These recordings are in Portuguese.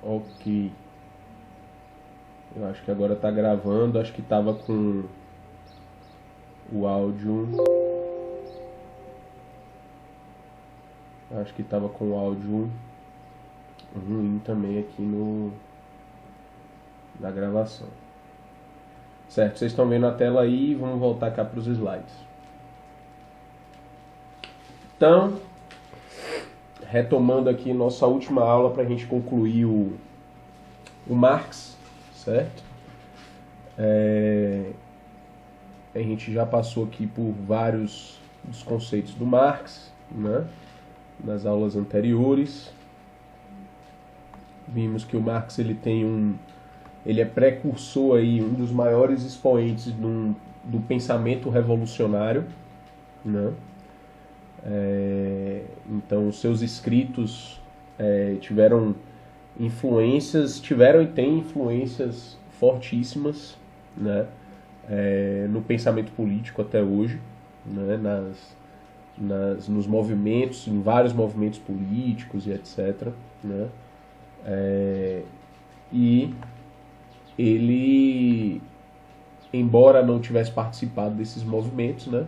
Ok. Eu acho que agora tá gravando. Acho que tava com o áudio. Acho que tava com o áudio ruim também aqui na gravação. Certo, vocês estão vendo a tela aí. Vamos voltar cá para os slides. Então, retomando aqui nossa última aula para a gente concluir o Marx, certo? A gente já passou aqui por vários dos conceitos do Marx, né? Nas aulas anteriores. Vimos que o Marx ele é precursor aí, um dos maiores expoentes do pensamento revolucionário, né? Então, os seus escritos tiveram influências, tiveram e têm influências fortíssimas, né? No pensamento político até hoje, né? Nos movimentos, em vários movimentos políticos e etc., né? E ele, embora não tivesse participado desses movimentos, né?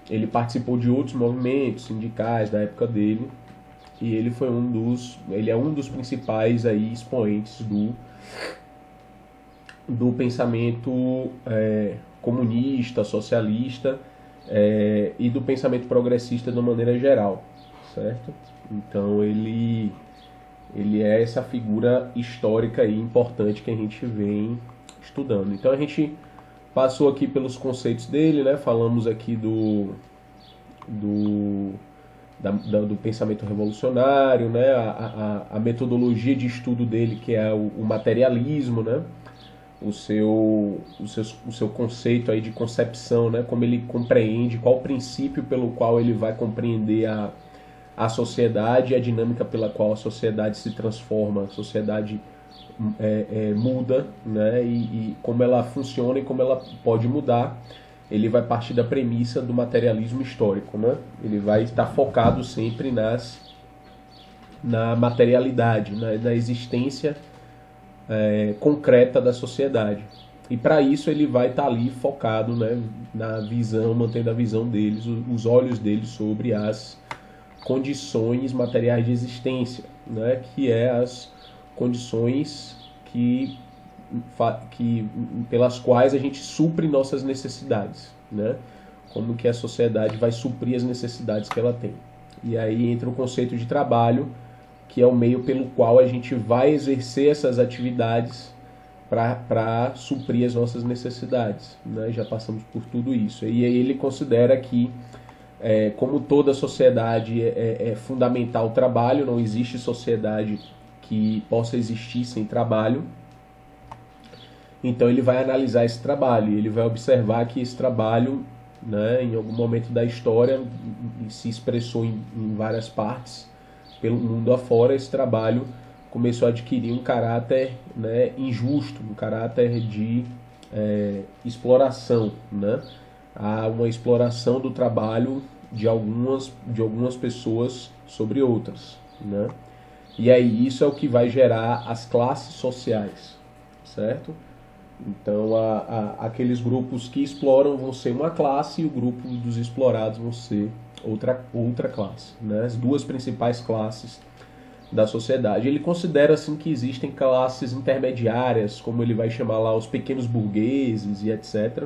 Ele participou de outros movimentos sindicais da época dele, e ele é um dos principais aí expoentes do pensamento comunista, socialista e do pensamento progressista de uma maneira geral, certo? Então ele é essa figura histórica e importante que a gente vem estudando. Então a gente passou aqui pelos conceitos dele, né? Falamos aqui do pensamento revolucionário, né? A metodologia de estudo dele, que é o materialismo, né? O seu conceito aí de concepção, né? Como ele compreende, qual o princípio pelo qual ele vai compreender a sociedade e a dinâmica pela qual a sociedade se transforma, a sociedade muda, né? E como ela funciona e como ela pode mudar. Ele vai partir da premissa do materialismo histórico, né? Ele vai estar focado sempre na materialidade, na existência concreta da sociedade. E para isso ele vai estar ali focado, né, na visão, mantendo a visão deles, os olhos deles sobre as condições materiais de existência, né, que é as condições pelas quais a gente supre nossas necessidades, né? Como que a sociedade vai suprir as necessidades que ela tem. E aí entra o conceito de trabalho, que é o meio pelo qual a gente vai exercer essas atividades para suprir as nossas necessidades, né? Já passamos por tudo isso. E aí ele considera que, como toda sociedade, é fundamental o trabalho, não existe sociedade que possa existir sem trabalho. Então ele vai analisar esse trabalho, ele vai observar que esse trabalho, né, em algum momento da história, se expressou em várias partes pelo mundo afora. Esse trabalho começou a adquirir um caráter, né, injusto, um caráter de exploração, né? Há uma exploração do trabalho de algumas pessoas sobre outras, né? E aí isso é o que vai gerar as classes sociais, certo? Então aqueles grupos que exploram vão ser uma classe e o grupo dos explorados vão ser outra classe, né? As duas principais classes da sociedade. Ele considera assim que existem classes intermediárias, como ele vai chamar lá os pequenos burgueses e etc.,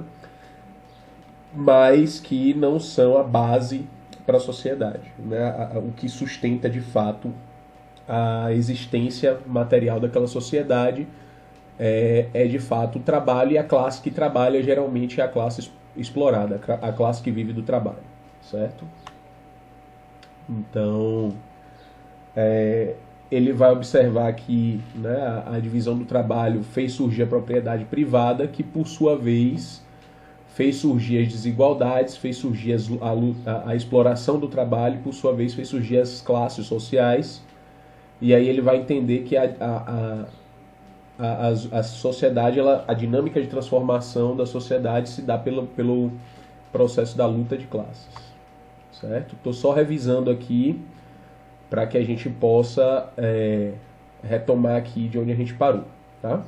mas que não são a base para a sociedade, né? O que sustenta de fato a existência material daquela sociedade é de fato o trabalho, e a classe que trabalha geralmente é a classe explorada, a classe que vive do trabalho, certo? Então ele vai observar que, né, a divisão do trabalho fez surgir a propriedade privada, que por sua vez fez surgir as desigualdades, fez surgir a exploração do trabalho, por sua vez fez surgir as classes sociais. E aí ele vai entender que a sociedade, a dinâmica de transformação da sociedade se dá pelo processo da luta de classes, certo? Estou só revisando aqui para que a gente possa retomar aqui de onde a gente parou, tá?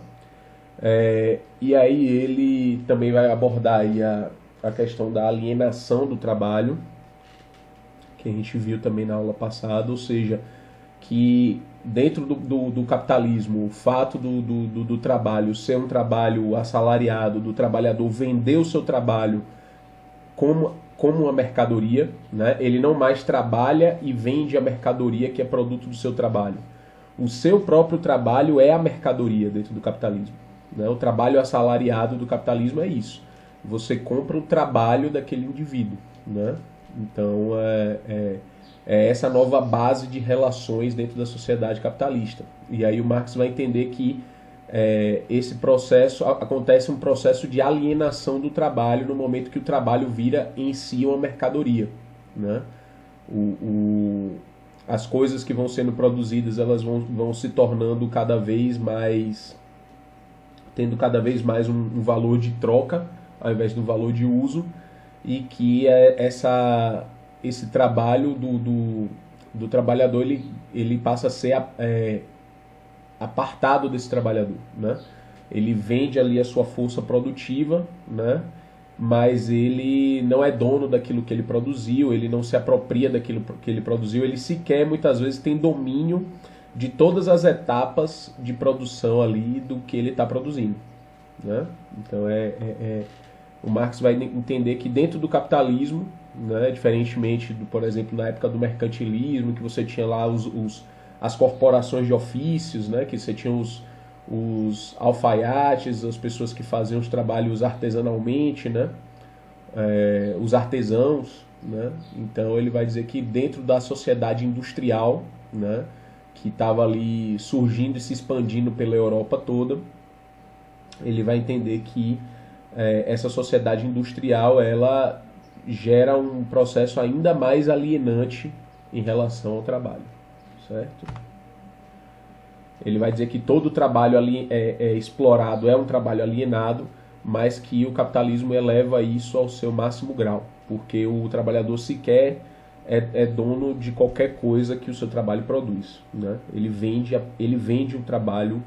E aí ele também vai abordar aí a questão da alienação do trabalho, que a gente viu também na aula passada, ou seja, que dentro do capitalismo, o fato do trabalho ser um trabalho assalariado, do trabalhador vender o seu trabalho como uma mercadoria, né? Ele não mais trabalha e vende a mercadoria que é produto do seu trabalho. O seu próprio trabalho é a mercadoria dentro do capitalismo, né? O trabalho assalariado do capitalismo é isso. Você compra o trabalho daquele indivíduo, né? Então é essa nova base de relações dentro da sociedade capitalista. E aí o Marx vai entender que esse processo, acontece um processo de alienação do trabalho no momento que o trabalho vira em si uma mercadoria, né? As coisas que vão sendo produzidas, elas vão se tornando cada vez mais, tendo cada vez mais um valor de troca ao invés do valor de uso, e que esse trabalho do trabalhador ele passa a ser apartado desse trabalhador, né? Ele vende ali a sua força produtiva, né? Mas ele não é dono daquilo que ele produziu, ele não se apropria daquilo que ele produziu, ele sequer muitas vezes tem domínio de todas as etapas de produção ali do que ele está produzindo, né? Então o Marx vai entender que dentro do capitalismo, né, diferentemente por exemplo, na época do mercantilismo, que você tinha lá as corporações de ofícios, né, que você tinha os alfaiates, as pessoas que faziam os trabalhos artesanalmente, né, os artesãos, né. Então ele vai dizer que dentro da sociedade industrial, né, que estava ali surgindo e se expandindo pela Europa toda, ele vai entender que essa sociedade industrial ela gera um processo ainda mais alienante em relação ao trabalho, certo? Ele vai dizer que todo trabalho explorado é um trabalho alienado, mas que o capitalismo eleva isso ao seu máximo grau, porque o trabalhador sequer é dono de qualquer coisa que o seu trabalho produz, né? Ele vende o trabalho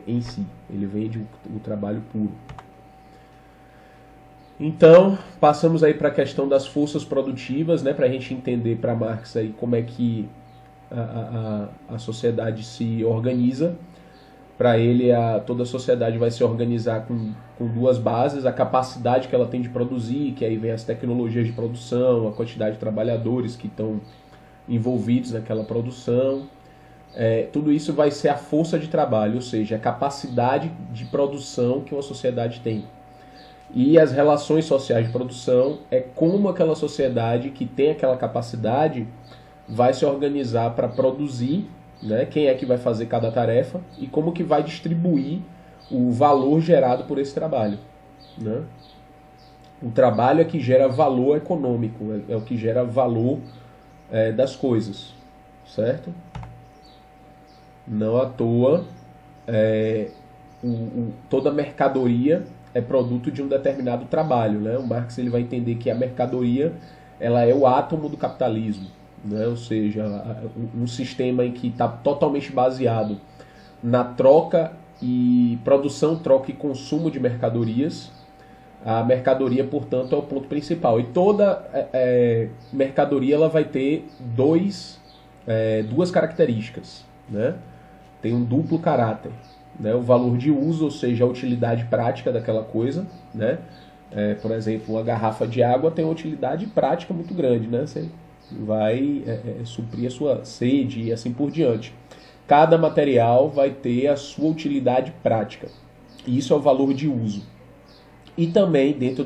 em si, ele vende o trabalho puro. Então, passamos aí para a questão das forças produtivas, né, para a gente entender para Marx aí como é que a sociedade se organiza. Para ele, toda a sociedade vai se organizar com duas bases: a capacidade que ela tem de produzir, que aí vem as tecnologias de produção, a quantidade de trabalhadores que estão envolvidos naquela produção. Tudo isso vai ser a força de trabalho, ou seja, a capacidade de produção que uma sociedade tem. E as relações sociais de produção é como aquela sociedade que tem aquela capacidade vai se organizar para produzir, né? Quem é que vai fazer cada tarefa e como que vai distribuir o valor gerado por esse trabalho, né? O trabalho é que gera valor econômico, é o que gera valor das coisas, certo? Não à toa toda mercadoria é produto de um determinado trabalho, né? O Marx ele vai entender que a mercadoria ela é o átomo do capitalismo, né? Ou seja, um sistema em que está totalmente baseado na troca e produção, troca e consumo de mercadorias. A mercadoria, portanto, é o ponto principal. E toda mercadoria ela vai ter duas características, né? Tem um duplo caráter, né? O valor de uso, ou seja, a utilidade prática daquela coisa, né? Por exemplo, uma garrafa de água tem uma utilidade prática muito grande, né? Você vai suprir a sua sede e assim por diante. Cada material vai ter a sua utilidade prática. E isso é o valor de uso. E também dentro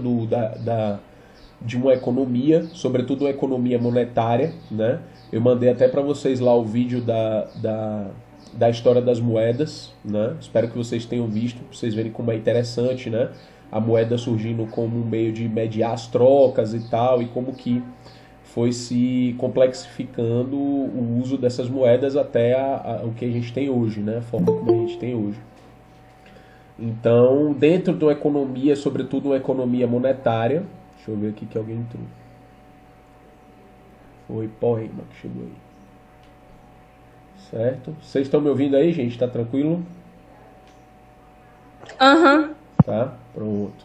de uma economia, sobretudo uma economia monetária, né? Eu mandei até para vocês lá o vídeo da história das moedas, né? Espero que vocês tenham visto, para vocês verem como é interessante, né? A moeda surgindo como um meio de mediar as trocas e tal, e como que foi se complexificando o uso dessas moedas até o que a gente tem hoje, né? A forma como a gente tem hoje. Então, dentro de uma economia, sobretudo uma economia monetária, deixa eu ver aqui que alguém entrou. Foi Poema que chegou aí. Certo? Vocês estão me ouvindo aí, gente? Tá tranquilo? Aham. Tá? Pronto.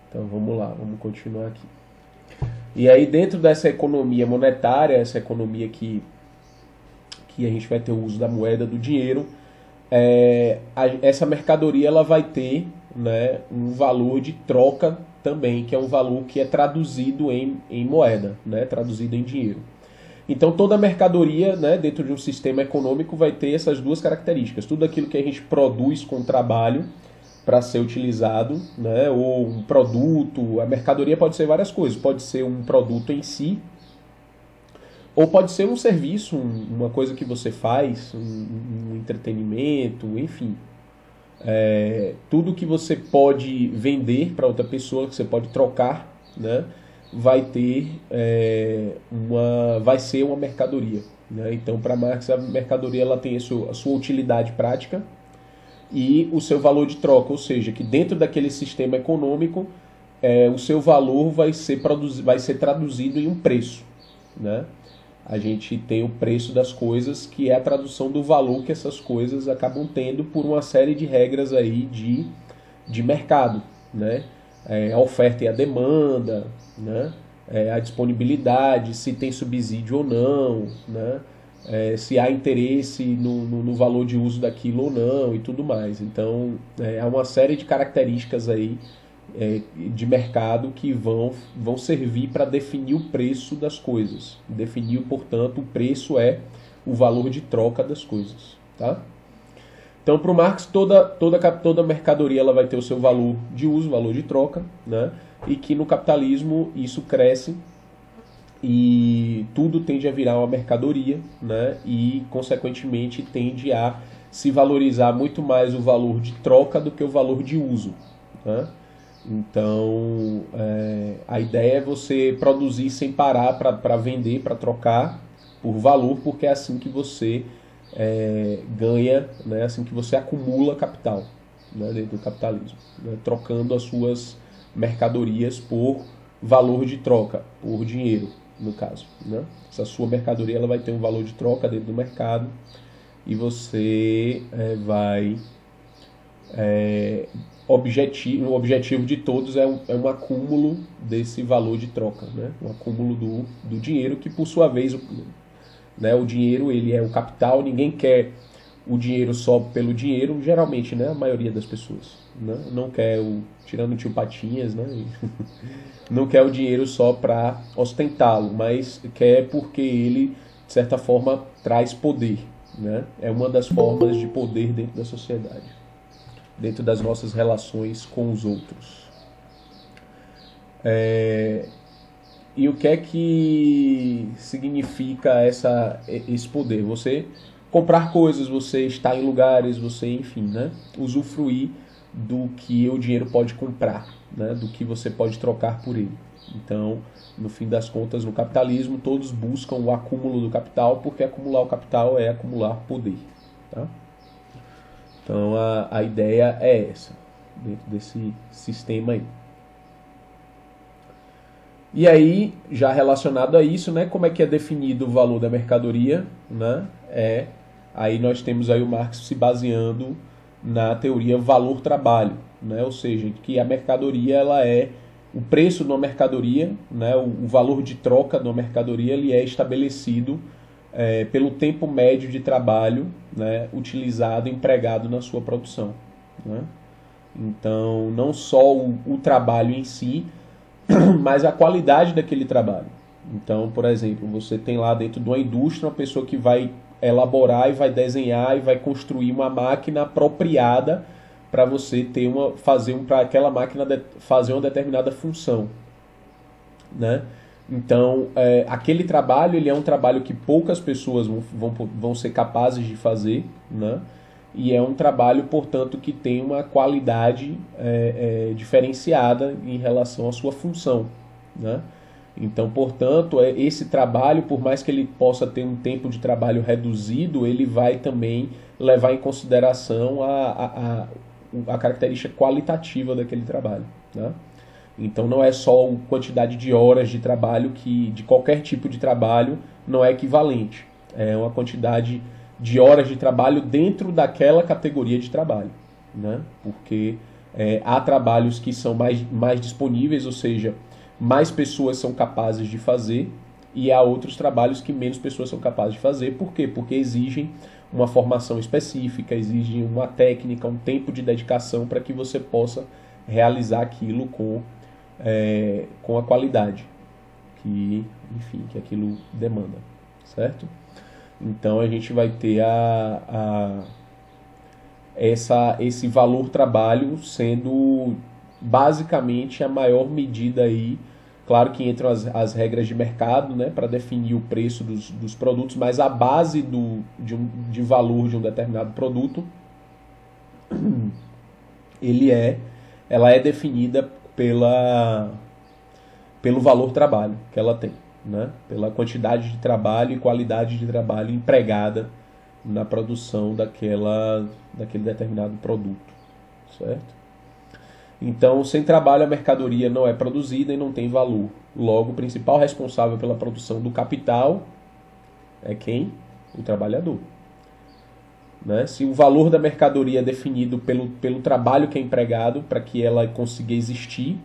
Então vamos lá, vamos continuar aqui. E aí dentro dessa economia monetária, essa economia que a gente vai ter o uso da moeda, do dinheiro, essa mercadoria ela vai ter, né, um valor de troca também, que é um valor que é traduzido em moeda, né, traduzido em dinheiro. Então toda mercadoria, né, dentro de um sistema econômico vai ter essas duas características. Tudo aquilo que a gente produz com trabalho para ser utilizado, né, ou um produto, a mercadoria pode ser várias coisas, pode ser um produto em si, ou pode ser um serviço, uma coisa que você faz, um entretenimento, enfim. Tudo que você pode vender para outra pessoa, que você pode trocar, né, vai ser uma mercadoria. Né? Então, para Marx, a mercadoria ela tem a sua utilidade prática e o seu valor de troca, ou seja, que dentro daquele sistema econômico, o seu valor vai ser traduzido em um preço. Né? A gente tem o preço das coisas, que é a tradução do valor que essas coisas acabam tendo por uma série de regras aí de mercado, né? A oferta e a demanda, né? A disponibilidade, se tem subsídio ou não, né? Se há interesse no valor de uso daquilo ou não e tudo mais. Então, há uma série de características aí de mercado que vão servir para definir o preço das coisas. Definir, portanto, o preço é o valor de troca das coisas. Tá? Então, para o Marx, toda mercadoria ela vai ter o seu valor de uso, valor de troca, né? E que no capitalismo isso cresce e tudo tende a virar uma mercadoria, né? E, consequentemente, tende a se valorizar muito mais o valor de troca do que o valor de uso. Né? Então, a ideia é você produzir sem parar para vender, para trocar por valor, porque é assim que você ganha, né, assim que você acumula capital, né, dentro do capitalismo, né, trocando as suas mercadorias por valor de troca, por dinheiro, no caso. Né? Essa sua mercadoria ela vai ter um valor de troca dentro do mercado e você vai... o objetivo de todos é um acúmulo desse valor de troca, né? Um acúmulo do dinheiro que, por sua vez, né, o dinheiro ele é o capital, ninguém quer o dinheiro só pelo dinheiro, geralmente, né, a maioria das pessoas, né? Não quer, tirando o tio Patinhas, né? Não quer o dinheiro só para ostentá-lo, mas quer porque ele, de certa forma, traz poder, né? É uma das formas de poder dentro da sociedade, dentro das nossas relações com os outros. E o que é que significa esse poder? Você comprar coisas, você estar em lugares, você, enfim, né, usufruir do que o dinheiro pode comprar, né, do que você pode trocar por ele. Então, no fim das contas, no capitalismo, todos buscam o acúmulo do capital, porque acumular o capital é acumular poder. Tá? Então, a ideia é essa, dentro desse sistema aí. E aí, já relacionado a isso, né, como é que é definido o valor da mercadoria? Né? Aí nós temos aí o Marx se baseando na teoria valor-trabalho, né? Ou seja, que a mercadoria ela é o preço de uma mercadoria, né? O valor de troca de uma mercadoria ele é estabelecido pelo tempo médio de trabalho, né, utilizado, empregado na sua produção. Né? Então, não só o trabalho em si, mas a qualidade daquele trabalho. Então, por exemplo, você tem lá dentro de uma indústria uma pessoa que vai elaborar e vai desenhar e vai construir uma máquina apropriada para você ter para aquela máquina fazer uma determinada função, né? Então, aquele trabalho ele é um trabalho que poucas pessoas vão ser capazes de fazer, né? E é um trabalho, portanto, que tem uma qualidade diferenciada em relação à sua função, né? Então, portanto, esse trabalho, por mais que ele possa ter um tempo de trabalho reduzido, ele vai também levar em consideração a característica qualitativa daquele trabalho. Né? Então, não é só a quantidade de horas de trabalho, que de qualquer tipo de trabalho não é equivalente. É uma quantidade de horas de trabalho dentro daquela categoria de trabalho, né? Porque há trabalhos que são mais disponíveis, ou seja, mais pessoas são capazes de fazer, e há outros trabalhos que menos pessoas são capazes de fazer. Por quê? Porque exigem uma formação específica, exigem uma técnica, um tempo de dedicação para que você possa realizar aquilo com a qualidade que aquilo demanda, certo? Então a gente vai ter esse valor trabalho sendo basicamente a maior medida aí. Claro que entram as regras de mercado, né, para definir o preço dos produtos, mas a base de valor de um determinado produto ela é definida pelo valor trabalho que ela tem, né, pela quantidade de trabalho e qualidade de trabalho empregada na produção daquele determinado produto, certo? Então, sem trabalho, a mercadoria não é produzida e não tem valor. Logo, o principal responsável pela produção do capital é quem? O trabalhador. Né? Se o valor da mercadoria é definido pelo trabalho que é empregado para que ela consiga existir,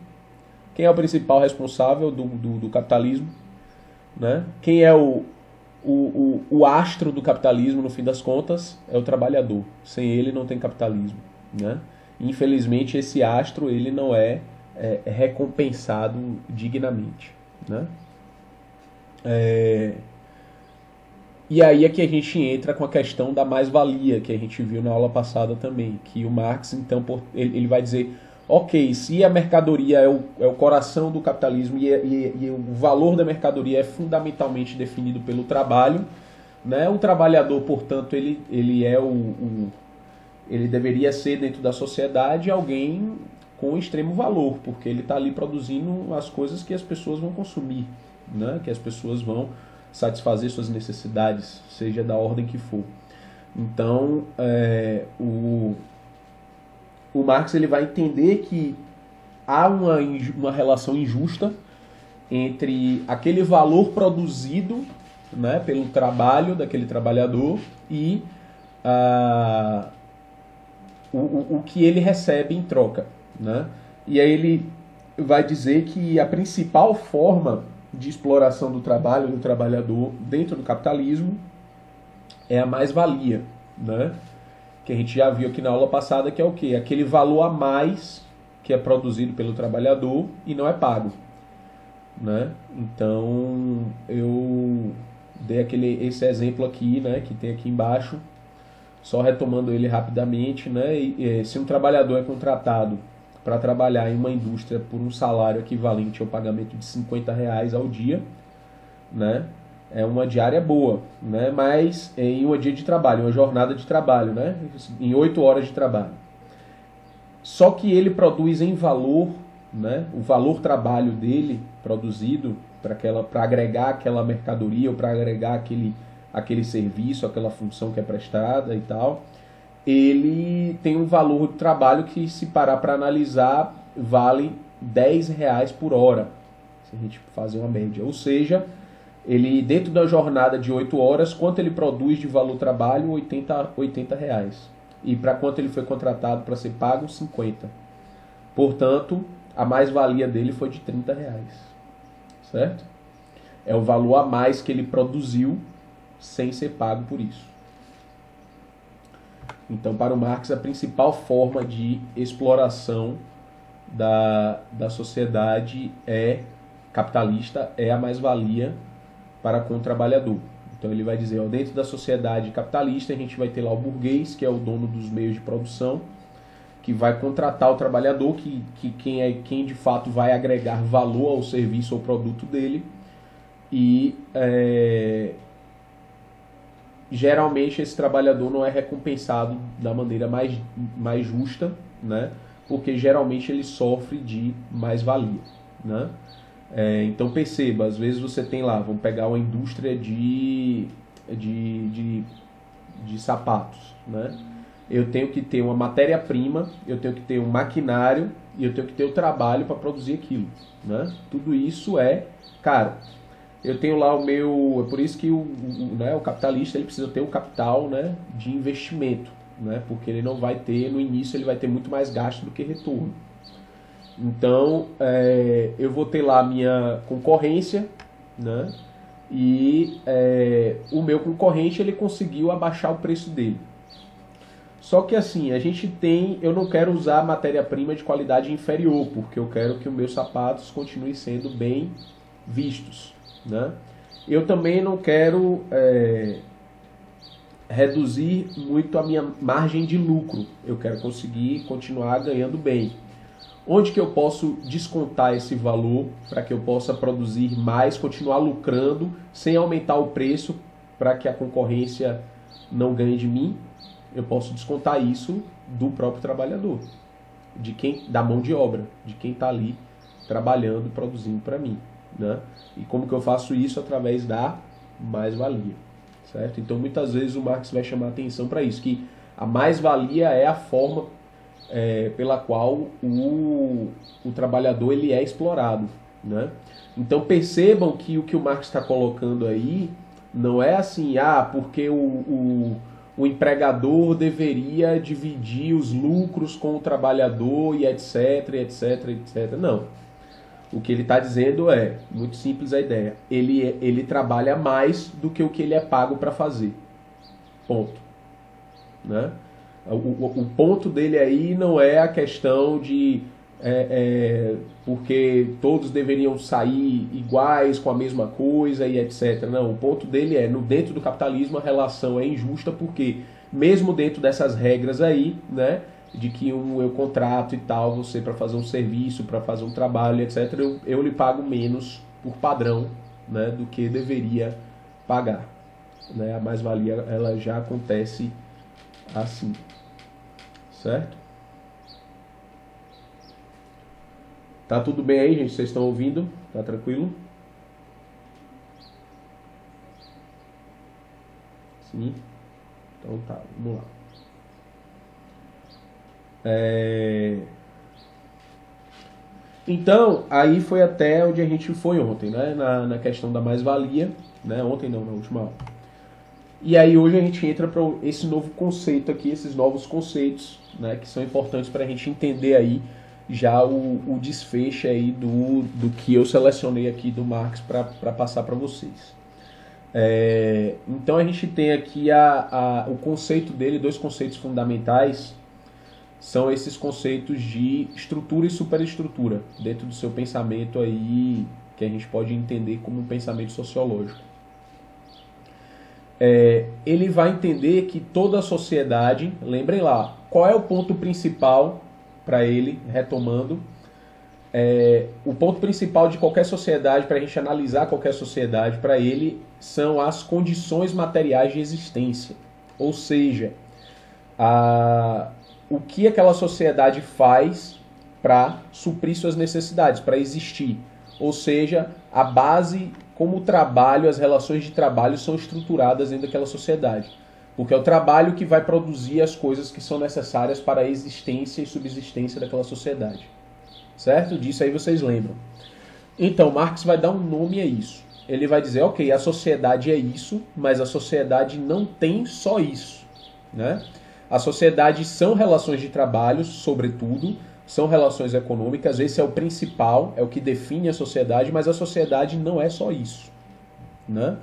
quem é o principal responsável do capitalismo? Né? Quem é o astro do capitalismo, no fim das contas? É o trabalhador. Sem ele não tem capitalismo. Né? Infelizmente, esse astro ele não é recompensado dignamente. Né? E aí é que a gente entra com a questão da mais-valia, que a gente viu na aula passada também, que o Marx, então, ele vai dizer, ok, se a mercadoria é o coração do capitalismo e o valor da mercadoria é fundamentalmente definido pelo trabalho, né? O trabalhador, portanto, ele deveria ser, dentro da sociedade, alguém com extremo valor, porque ele está ali produzindo as coisas que as pessoas vão consumir, né? Que as pessoas vão satisfazer suas necessidades, seja da ordem que for. Então, o Marx ele vai entender que há uma relação injusta entre aquele valor produzido, né, pelo trabalho daquele trabalhador e o que ele recebe em troca. Né? E aí ele vai dizer que a principal forma de exploração do trabalho do trabalhador dentro do capitalismo é a mais-valia, né? Que a gente já viu aqui na aula passada, que é o quê? Aquele valor a mais que é produzido pelo trabalhador e não é pago. Né? Então, eu dei esse exemplo aqui, né, que tem aqui embaixo, só retomando ele rapidamente. Né? Se um trabalhador é contratado para trabalhar em uma indústria por um salário equivalente ao pagamento de R$50 ao dia, né? É uma diária boa, né? Mas em um dia de trabalho, uma jornada de trabalho, né? Em 8 horas de trabalho. Só que ele produz em valor, né? O valor trabalho dele produzido para agregar aquela mercadoria ou para agregar aquele serviço, aquela função que é prestada e tal, ele tem um valor de trabalho que, se parar para analisar, vale R$10 por hora, se a gente fazer uma média. Ou seja, ele, dentro da jornada de 8 horas, quanto ele produz de valor trabalho? R$80. E para quanto ele foi contratado para ser pago? 50. Portanto, a mais-valia dele foi de R$30. Certo? É o valor a mais que ele produziu sem ser pago por isso. Então, para o Marx, a principal forma de exploração da sociedade capitalista é a mais-valia para com o trabalhador. Então ele vai dizer, dentro da sociedade capitalista, a gente vai ter lá o burguês, que é o dono dos meios de produção, que vai contratar o trabalhador, quem de fato vai agregar valor ao serviço ou produto dele, e geralmente esse trabalhador não é recompensado da maneira mais justa, né? Porque geralmente ele sofre de mais-valia. Né? Então perceba, às vezes você tem lá, vamos pegar uma indústria de sapatos. Né? Eu tenho que ter uma matéria-prima, eu tenho que ter um maquinário e eu tenho que ter o trabalho para produzir aquilo. Né? Tudo isso é caro. eu tenho lá o meu... É por isso que né, o capitalista ele precisa ter um capital, né, de investimento, né, porque ele não vai ter, no início ele vai ter muito mais gasto do que retorno. Então, eu vou ter lá a minha concorrência, né, e o meu concorrente ele conseguiu abaixar o preço dele. Só que assim, eu não quero usar matéria-prima de qualidade inferior, porque eu quero que os meus sapatos continuem sendo bem vistos, né? Eu também não quero reduzir muito a minha margem de lucro. Eu quero conseguir continuar ganhando bem. Onde que eu posso descontar esse valor para que eu possa produzir mais, continuar lucrando, sem aumentar o preço para que a concorrência não ganhe de mim? Eu posso descontar isso do próprio trabalhador, da mão de obra, de quem está ali trabalhando, produzindo para mim, né? E como que eu faço isso? Através da mais-valia, certo? Então muitas vezes o Marx vai chamar atenção para isso, que a mais-valia é a forma pela qual o trabalhador ele é explorado, né? Então percebam que o que o Marx está colocando aí não é assim, porque o empregador deveria dividir os lucros com o trabalhador e etc, etc, etc. Não. O que ele está dizendo muito simples a ideia, ele trabalha mais do que o que ele é pago para fazer. Ponto. Né? O ponto dele aí não é a questão de porque todos deveriam sair iguais com a mesma coisa e etc. Não, o ponto dele dentro do capitalismo a relação é injusta porque mesmo dentro dessas regras aí, né, de que eu contrato e tal, você para fazer um serviço, para fazer um trabalho, etc., eu lhe pago menos por padrão, né, do que deveria pagar. Né? A mais-valia ela já acontece assim. Certo? Tá tudo bem aí, gente? Vocês estão ouvindo? Tá tranquilo? Sim? Então tá, vamos lá. Então, aí foi até onde a gente foi ontem, né? Na questão da mais-valia, né? Ontem não, na última aula. E aí hoje a gente entra para esse novo conceito aqui, esses novos conceitos, né, que são importantes para a gente entender aí já o desfecho aí do que eu selecionei aqui do Marx para passar para vocês. Então a gente tem aqui o conceito dele, dois conceitos fundamentais, são esses conceitos de estrutura e superestrutura, dentro do seu pensamento aí, que a gente pode entender como um pensamento sociológico. Ele vai entender que toda a sociedade, lembrem lá, qual é o ponto principal para ele, retomando, o ponto principal de qualquer sociedade, para a gente analisar qualquer sociedade, para ele, são as condições materiais de existência. Ou seja, o que aquela sociedade faz para suprir suas necessidades, para existir. Ou seja, a base, como o trabalho, as relações de trabalho são estruturadas dentro daquela sociedade. Porque é o trabalho que vai produzir as coisas que são necessárias para a existência e subsistência daquela sociedade. Certo? Disso aí vocês lembram. Então, Marx vai dar um nome a isso. Ele vai dizer, ok, a sociedade é isso, mas a sociedade não tem só isso. Né? A sociedade são relações de trabalho, sobretudo, são relações econômicas, esse é o principal, é o que define a sociedade, mas a sociedade não é só isso. Né?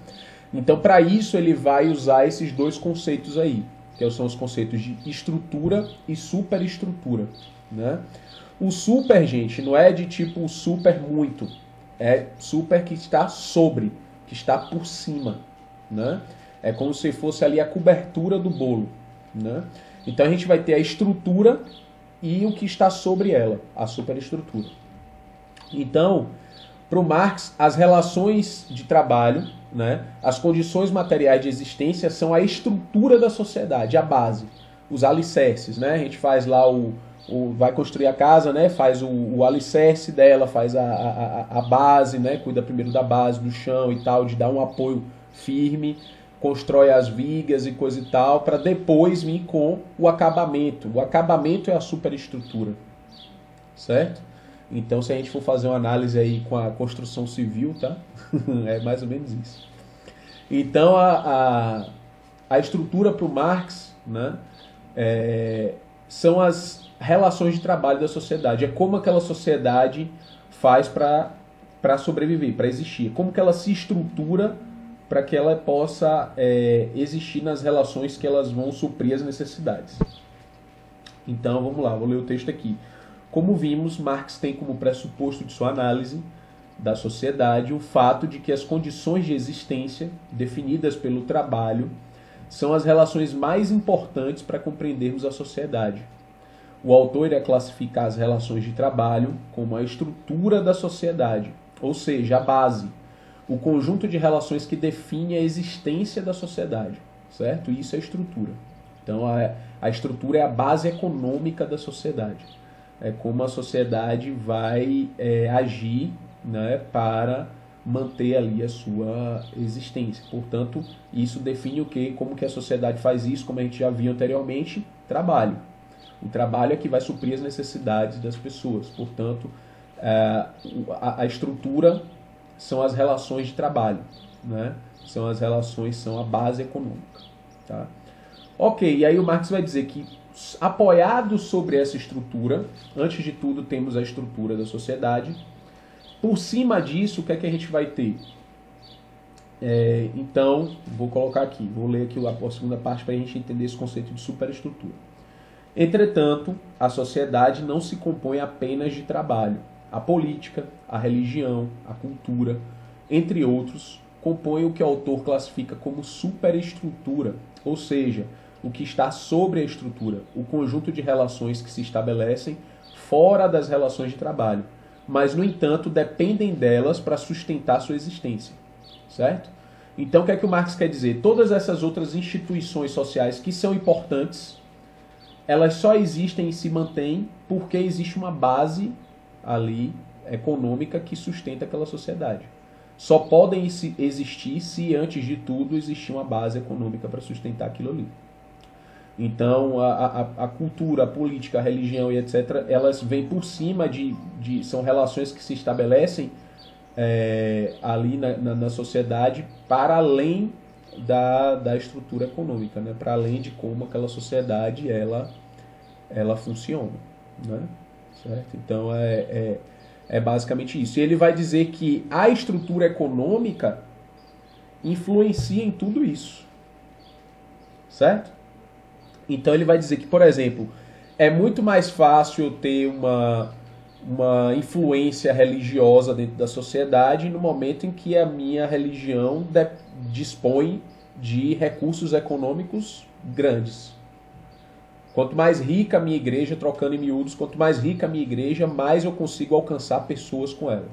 Então, para isso, ele vai usar esses dois conceitos aí, que são os conceitos de estrutura e superestrutura. Né? O super, gente, não é de tipo super muito, é super que está sobre, que está por cima. Né? É como se fosse ali a cobertura do bolo. Né? Então, a gente vai ter a estrutura e o que está sobre ela, a superestrutura. Então, para o Marx, as relações de trabalho, né, as condições materiais de existência são a estrutura da sociedade, a base, os alicerces. Né? A gente faz lá vai construir a casa, né, faz o alicerce dela, faz a base, né, cuida primeiro da base, do chão e tal, de dar um apoio firme, constrói as vigas e coisa e tal, para depois vir com o acabamento. O acabamento é a superestrutura, certo? Então, se a gente for fazer uma análise aí com a construção civil, tá? É mais ou menos isso. Então, a estrutura para o Marx, né, são as relações de trabalho da sociedade. É como aquela sociedade faz para sobreviver, para existir. Como que ela se estrutura para que ela possa existir nas relações que elas vão suprir as necessidades. Então, vamos lá, vou ler o texto aqui. Como vimos, Marx tem como pressuposto de sua análise da sociedade o fato de que as condições de existência, definidas pelo trabalho, são as relações mais importantes para compreendermos a sociedade. O autor irá classificar as relações de trabalho como a estrutura da sociedade, ou seja, a base, o conjunto de relações que define a existência da sociedade, certo? Isso é estrutura. Então, a estrutura é a base econômica da sociedade. É como a sociedade vai agir, né, para manter ali a sua existência. Portanto, isso define o quê? Como que a sociedade faz isso, como a gente já viu anteriormente, trabalho. O trabalho é que vai suprir as necessidades das pessoas. Portanto, a estrutura são as relações de trabalho, né? São as relações, são a base econômica. Tá? Ok, e aí o Marx vai dizer que, apoiado sobre essa estrutura, antes de tudo temos a estrutura da sociedade. Por cima disso, o que é que a gente vai ter? Então, vou colocar aqui, vou ler aqui a segunda parte para a gente entender esse conceito de superestrutura. Entretanto, a sociedade não se compõe apenas de trabalho. A política, a religião, a cultura, entre outros, compõem o que o autor classifica como superestrutura, ou seja, o que está sobre a estrutura, o conjunto de relações que se estabelecem fora das relações de trabalho, mas, no entanto, dependem delas para sustentar sua existência, certo? Então, o que é que o Marx quer dizer? Todas essas outras instituições sociais que são importantes, elas só existem e se mantêm porque existe uma base ali econômica que sustenta aquela sociedade. Só podem existir se, antes de tudo, existir uma base econômica para sustentar aquilo ali. Então, a cultura, a política, a religião e etc., elas vêm por cima são relações que se estabelecem ali na sociedade para além da estrutura econômica, né? Para além de como aquela sociedade ela funciona, né? Certo? Então, é basicamente isso. E ele vai dizer que a estrutura econômica influencia em tudo isso, certo? Então ele vai dizer que, por exemplo, é muito mais fácil eu ter uma influência religiosa dentro da sociedade no momento em que a minha religião dispõe de recursos econômicos grandes. Quanto mais rica a minha igreja, trocando em miúdos, quanto mais rica a minha igreja, mais eu consigo alcançar pessoas com ela.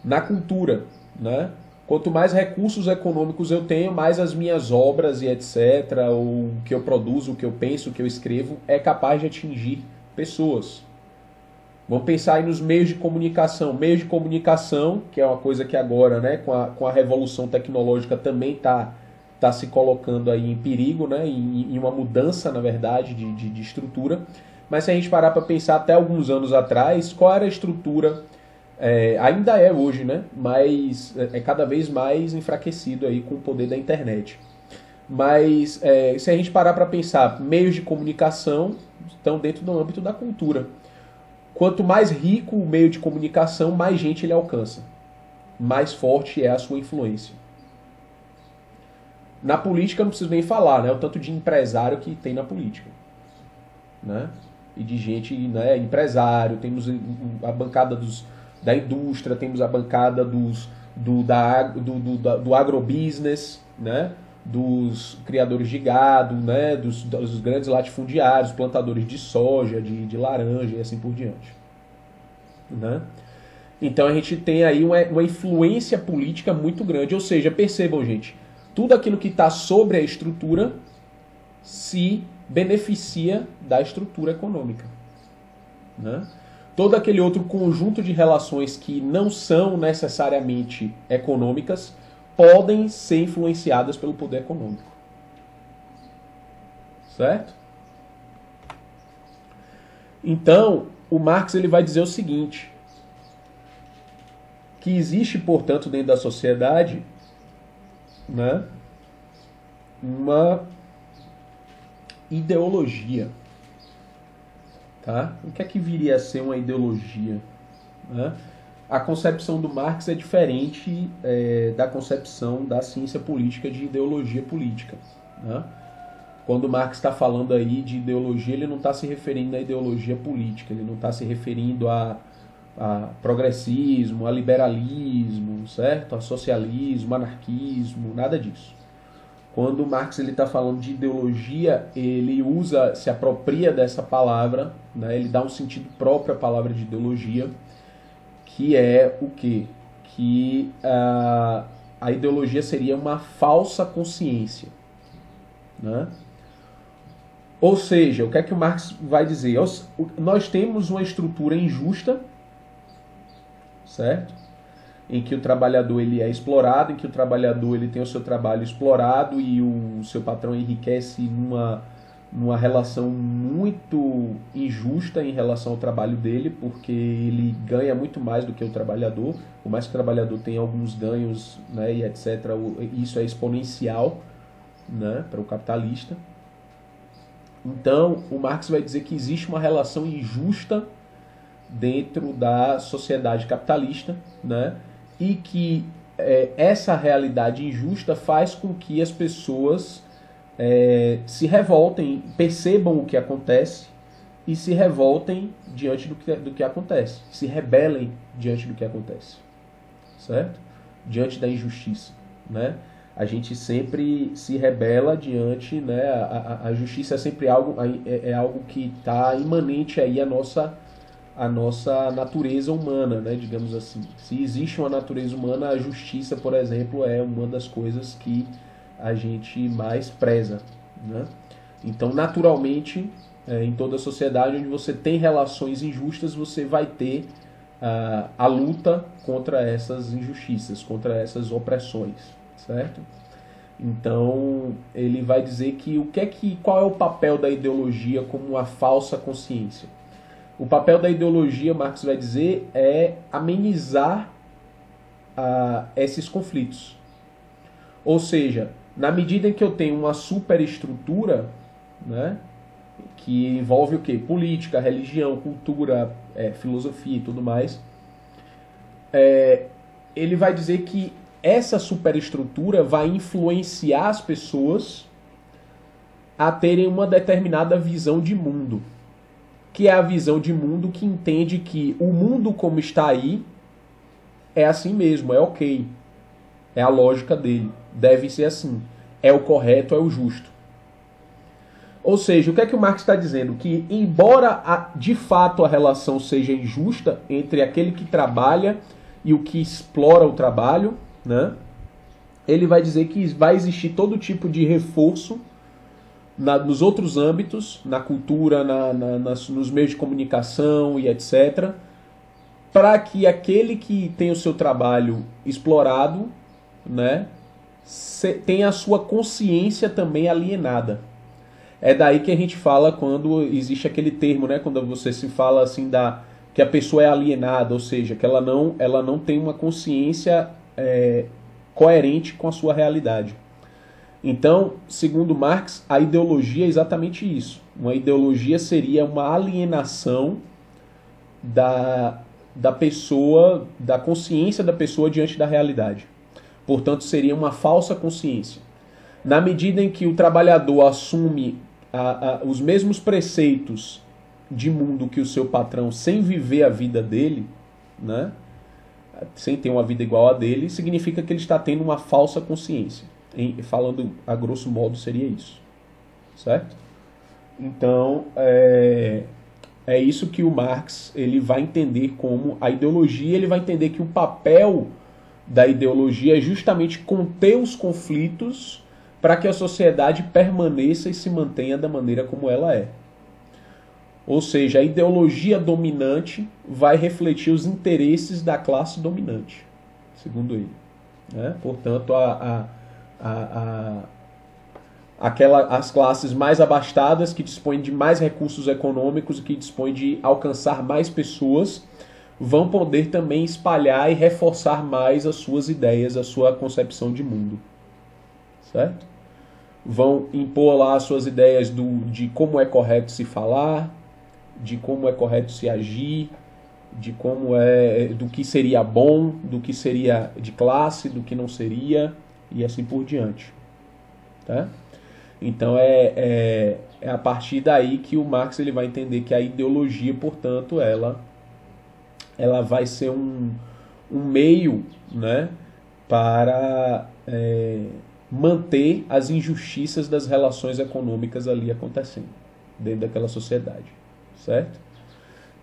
Na cultura, né? Quanto mais recursos econômicos eu tenho, mais as minhas obras e etc., o que eu produzo, o que eu penso, o que eu escrevo, é capaz de atingir pessoas. Vamos pensar aí nos meios de comunicação. Meios de comunicação, que é uma coisa que agora, né, com a revolução tecnológica também está se colocando aí em perigo, né, em uma mudança, na verdade, de estrutura. Mas se a gente parar para pensar até alguns anos atrás, qual era a estrutura? Ainda é hoje, né? Mas é cada vez mais enfraquecido aí com o poder da internet. Mas se a gente parar para pensar, meios de comunicação estão dentro do âmbito da cultura. Quanto mais rico o meio de comunicação, mais gente ele alcança. Mais forte é a sua influência. Na política não preciso nem falar, né? O tanto de empresário que tem na política, né? E de gente, né, empresário, temos a bancada da indústria, temos a bancada do agrobusiness, né? Dos criadores de gado, né? dos grandes latifundiários, plantadores de soja, de laranja e assim por diante. Né? Então a gente tem aí uma influência política muito grande, ou seja, percebam, gente, tudo aquilo que está sobre a estrutura se beneficia da estrutura econômica. Né? Todo aquele outro conjunto de relações que não são necessariamente econômicas podem ser influenciadas pelo poder econômico. Certo? Então, o Marx ele vai dizer o seguinte, que existe, portanto, dentro da sociedade, né, uma ideologia. Tá? O que é que viria a ser uma ideologia? Né? A concepção do Marx é diferente da concepção da ciência política de ideologia política. Né? Quando Marx está falando aí de ideologia, ele não está se referindo à ideologia política, ele não está se referindo a progressismo, a liberalismo, certo? A socialismo, anarquismo, nada disso. Quando Marx está falando de ideologia, ele se apropria dessa palavra, né? Ele dá um sentido próprio à palavra de ideologia, que é o quê? Que a ideologia seria uma falsa consciência. Né? Ou seja, o que é que o Marx vai dizer? Nós temos uma estrutura injusta, certo? Em que o trabalhador ele é explorado, em que o trabalhador ele tem o seu trabalho explorado e o seu patrão enriquece numa relação muito injusta em relação ao trabalho dele, porque ele ganha muito mais do que o trabalhador, por mais que o trabalhador tenha alguns ganhos, né, e etc., isso é exponencial, né, para o capitalista. Então, o Marx vai dizer que existe uma relação injusta dentro da sociedade capitalista, né? E que essa realidade injusta faz com que as pessoas se revoltem, percebam o que acontece e se revoltem diante do que acontece, se rebelem diante do que acontece, certo? Diante da injustiça, né? A gente sempre se rebela diante, né? A justiça é sempre algo que está imanente aí à nossa natureza humana, né? Digamos assim. Se existe uma natureza humana, a justiça, por exemplo, é uma das coisas que a gente mais preza, né? Então, naturalmente, em toda a sociedade onde você tem relações injustas, você vai ter a luta contra essas injustiças, contra essas opressões. Certo? Então, ele vai dizer que qual é o papel da ideologia como uma falsa consciência? O papel da ideologia, Marx vai dizer, é amenizar esses conflitos. Ou seja, na medida em que eu tenho uma superestrutura, né, que envolve o quê? Política, religião, cultura, filosofia e tudo mais, ele vai dizer que essa superestrutura vai influenciar as pessoas a terem uma determinada visão de mundo, que é a visão de mundo que entende que o mundo como está aí é assim mesmo, é ok, é a lógica dele, deve ser assim, é o correto, é o justo. Ou seja, o que é que o Marx está dizendo? Que embora de fato a relação seja injusta entre aquele que trabalha e o que explora o trabalho, né? Ele vai dizer que vai existir todo tipo de reforço nos outros âmbitos, na cultura, nos meios de comunicação e etc., para que aquele que tem o seu trabalho explorado, né, tenha a sua consciência também alienada. É daí que a gente fala quando existe aquele termo, né, quando você se fala assim que a pessoa é alienada, ou seja, que ela não tem uma consciência coerente com a sua realidade. Então, segundo Marx, a ideologia é exatamente isso. Uma ideologia seria uma alienação da pessoa, da consciência da pessoa diante da realidade. Portanto, seria uma falsa consciência. Na medida em que o trabalhador assume os mesmos preceitos de mundo que o seu patrão sem viver a vida dele, né? Sem ter uma vida igual a dele, significa que ele está tendo uma falsa consciência. Falando a grosso modo, seria isso. Certo? Então, é isso que o Marx ele vai entender como a ideologia. Ele vai entender que o papel da ideologia é justamente conter os conflitos para que a sociedade permaneça e se mantenha da maneira como ela é. Ou seja, a ideologia dominante vai refletir os interesses da classe dominante, segundo ele. Né? Portanto, as classes mais abastadas, que dispõem de mais recursos econômicos e que dispõem de alcançar mais pessoas, vão poder também espalhar e reforçar mais as suas ideias, a sua concepção de mundo. Certo? Vão impor lá as suas ideias de como é correto se falar, de como é correto se agir, de do que seria bom, do que seria de classe, do que não seria, e assim por diante. Tá? Então é a partir daí que o Marx ele vai entender que a ideologia, portanto, ela vai ser um meio, né, para manter as injustiças das relações econômicas ali acontecendo dentro daquela sociedade, certo?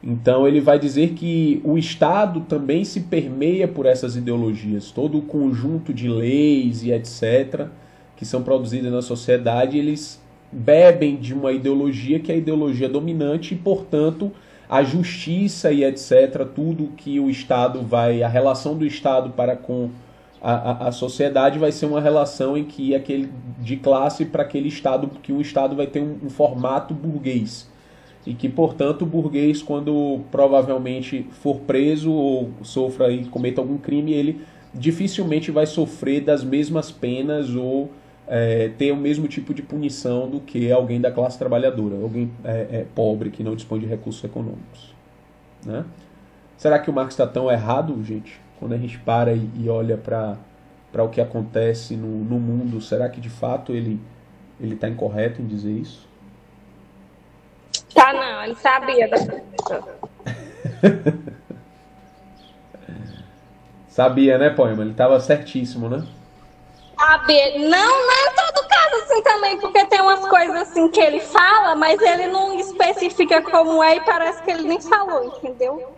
Então ele vai dizer que o Estado também se permeia por essas ideologias, todo o conjunto de leis e etc., que são produzidas na sociedade, eles bebem de uma ideologia que é a ideologia dominante e, portanto, a justiça e etc., tudo que o Estado a relação do Estado para com a sociedade vai ser uma relação em que de classe para aquele Estado, que o Estado vai ter um formato burguês. E que, portanto, o burguês, quando provavelmente for preso ou sofra e cometa algum crime, ele dificilmente vai sofrer das mesmas penas ou ter o mesmo tipo de punição do que alguém da classe trabalhadora, alguém pobre que não dispõe de recursos econômicos. Né? Será que o Marx está tão errado, gente? Quando a gente para e olha para o que acontece no mundo, será que de fato ele está incorreto em dizer isso? Tá, não, ele sabia da Sabia, né, Poema? Ele estava certíssimo, né? Sabia. Não em todo caso assim também, porque tem umas coisas assim que ele fala, mas ele não especifica como é e parece que ele nem falou, entendeu?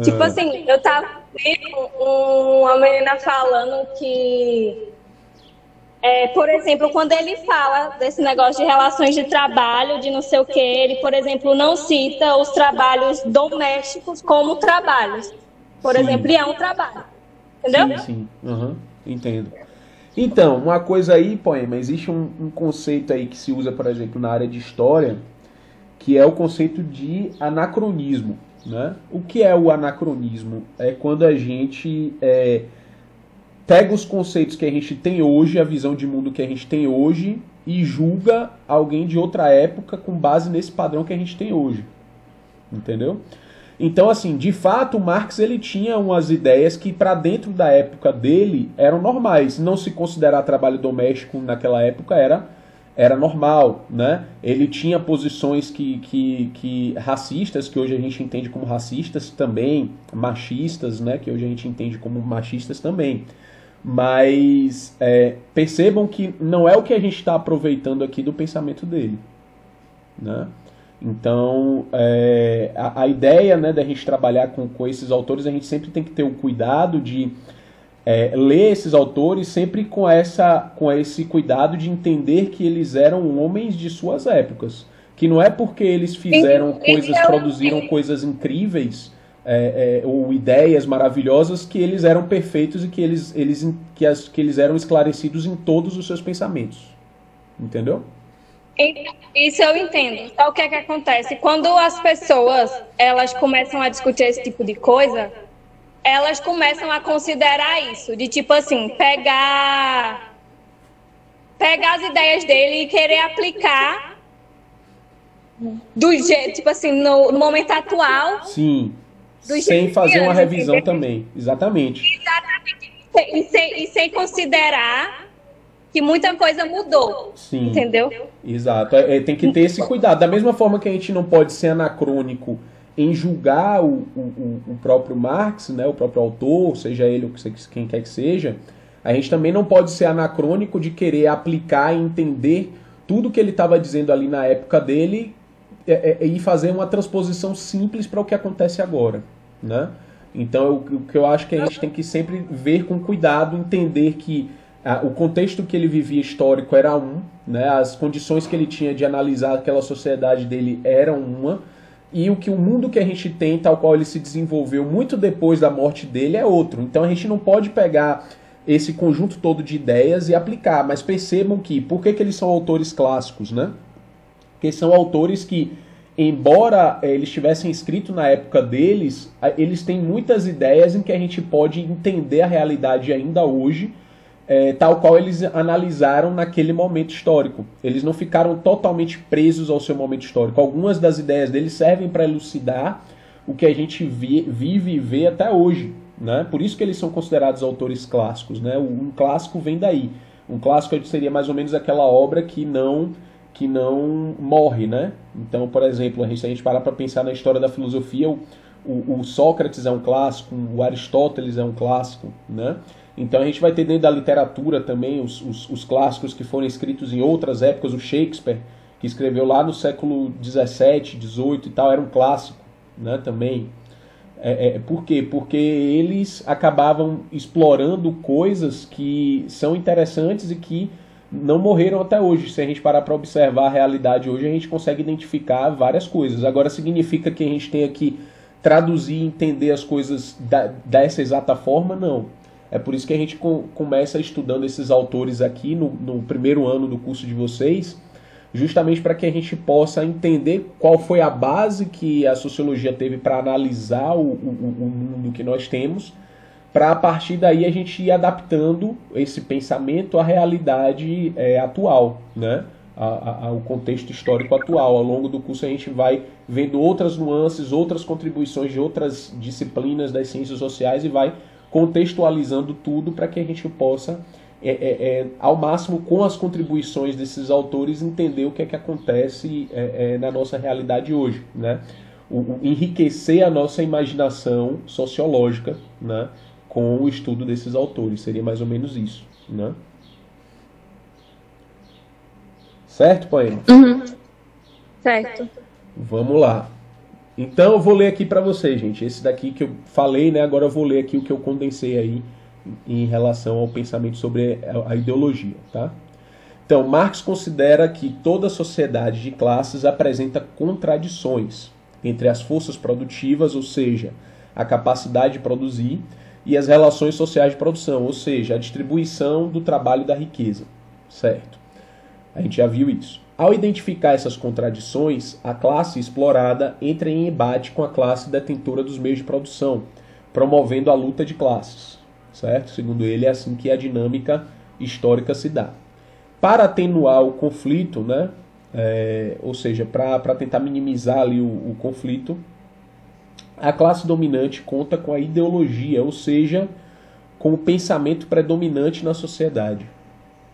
Tipo assim, eu tava vendo uma menina falando que, por exemplo, quando ele fala desse negócio de relações de trabalho, de não sei o que, ele, por exemplo, não cita os trabalhos domésticos como trabalhos. Por exemplo, e é um trabalho. Entendeu? Sim. Uhum. Entendo. Então, uma coisa aí, Poema, existe um conceito aí que se usa, por exemplo, na área de história, que é o conceito de anacronismo. Né? O que é o anacronismo? É quando a gente pega os conceitos que a gente tem hoje, a visão de mundo que a gente tem hoje, e julga alguém de outra época com base nesse padrão que a gente tem hoje. Entendeu? Então, assim, de fato, o Marx ele tinha umas ideias que, para dentro da época dele, eram normais. Não se considerar trabalho doméstico naquela época era normal, né? Ele tinha posições que racistas, que hoje a gente entende como racistas também, machistas, né? Que hoje a gente entende como machistas também. Mas percebam que não é o que a gente está aproveitando aqui do pensamento dele, né? Então, a ideia, né, da gente trabalhar com esses autores, a gente sempre tem que ter o cuidado de ler esses autores sempre com esse cuidado de entender que eles eram homens de suas épocas. Que não é porque eles fizeram produziram coisas incríveis ou ideias maravilhosas que eles eram perfeitos e que eles eram esclarecidos em todos os seus pensamentos. Entendeu? Isso eu entendo. Só o que é que acontece? Quando as pessoas elas começam a discutir esse tipo de coisa, elas começam a considerar isso, de tipo assim, pegar as ideias dele e querer aplicar do jeito, tipo assim, no momento atual. Sim. Sem fazer uma revisão também. Exatamente. E sem considerar que muita coisa mudou. Sim. Entendeu? Exato. Tem que ter esse cuidado. Da mesma forma que a gente não pode ser anacrônico em julgar o próprio Marx, né, o próprio autor, seja ele quem quer que seja, a gente também não pode ser anacrônico de querer aplicar e entender tudo que ele estava dizendo ali na época dele e fazer uma transposição simples para o que acontece agora. Né? Então, o que eu acho que a gente tem que sempre ver com cuidado, entender que o contexto que ele vivia histórico era né, as condições que ele tinha de analisar aquela sociedade dele eram e o mundo que a gente tem, tal qual ele se desenvolveu muito depois da morte dele, é outro. Então a gente não pode pegar esse conjunto todo de ideias e aplicar. Mas percebam que, por que eles são autores clássicos, né? Porque são autores que, embora eles tivessem escrito na época deles, eles têm muitas ideias em que a gente pode entender a realidade ainda hoje, tal qual eles analisaram naquele momento histórico. Eles não ficaram totalmente presos ao seu momento histórico. Algumas das ideias deles servem para elucidar o que a gente vive e vê até hoje, né? Por isso que eles são considerados autores clássicos, né? Um clássico vem daí. Um clássico seria mais ou menos aquela obra que não morre, né? Então, por exemplo, se a gente parar para pensar na história da filosofia, o Sócrates é um clássico, o Aristóteles é um clássico, né? Então a gente vai ter dentro da literatura também os clássicos que foram escritos em outras épocas. O Shakespeare, que escreveu lá no século XVII, XVIII e tal, era um clássico, né, também. Por quê? Porque eles acabavam explorando coisas que são interessantes e que não morreram até hoje. Se a gente parar para observar a realidade hoje, a gente consegue identificar várias coisas. Agora, significa que a gente tenha que traduzir e entender as coisas dessa exata forma? Não. É por isso que a gente começa estudando esses autores aqui no primeiro ano do curso de vocês, justamente para que a gente possa entender qual foi a base que a sociologia teve para analisar o mundo que nós temos, para a partir daí a gente ir adaptando esse pensamento à realidade atual, né? Ao contexto histórico atual. Ao longo do curso a gente vai vendo outras nuances, outras contribuições de outras disciplinas das ciências sociais e vai contextualizando tudo para que a gente possa, ao máximo, com as contribuições desses autores, entender o que é que acontece na nossa realidade hoje, né? Enriquecer a nossa imaginação sociológica, né, com o estudo desses autores. Seria mais ou menos isso, né? Certo, Poema? Uhum. Certo. Vamos lá. Então eu vou ler aqui para vocês, gente. Esse daqui que eu falei, né? Agora eu vou ler aqui o que eu condensei aí em relação ao pensamento sobre a ideologia, tá? Então, Marx considera que toda sociedade de classes apresenta contradições entre as forças produtivas, ou seja, a capacidade de produzir, e as relações sociais de produção, ou seja, a distribuição do trabalho e da riqueza, certo? A gente já viu isso. Ao identificar essas contradições, a classe explorada entra em embate com a classe detentora dos meios de produção, promovendo a luta de classes, certo? Segundo ele, é assim que a dinâmica histórica se dá. Para atenuar o conflito, né, ou seja, para tentar minimizar ali o conflito, a classe dominante conta com a ideologia, ou seja, com o pensamento predominante na sociedade,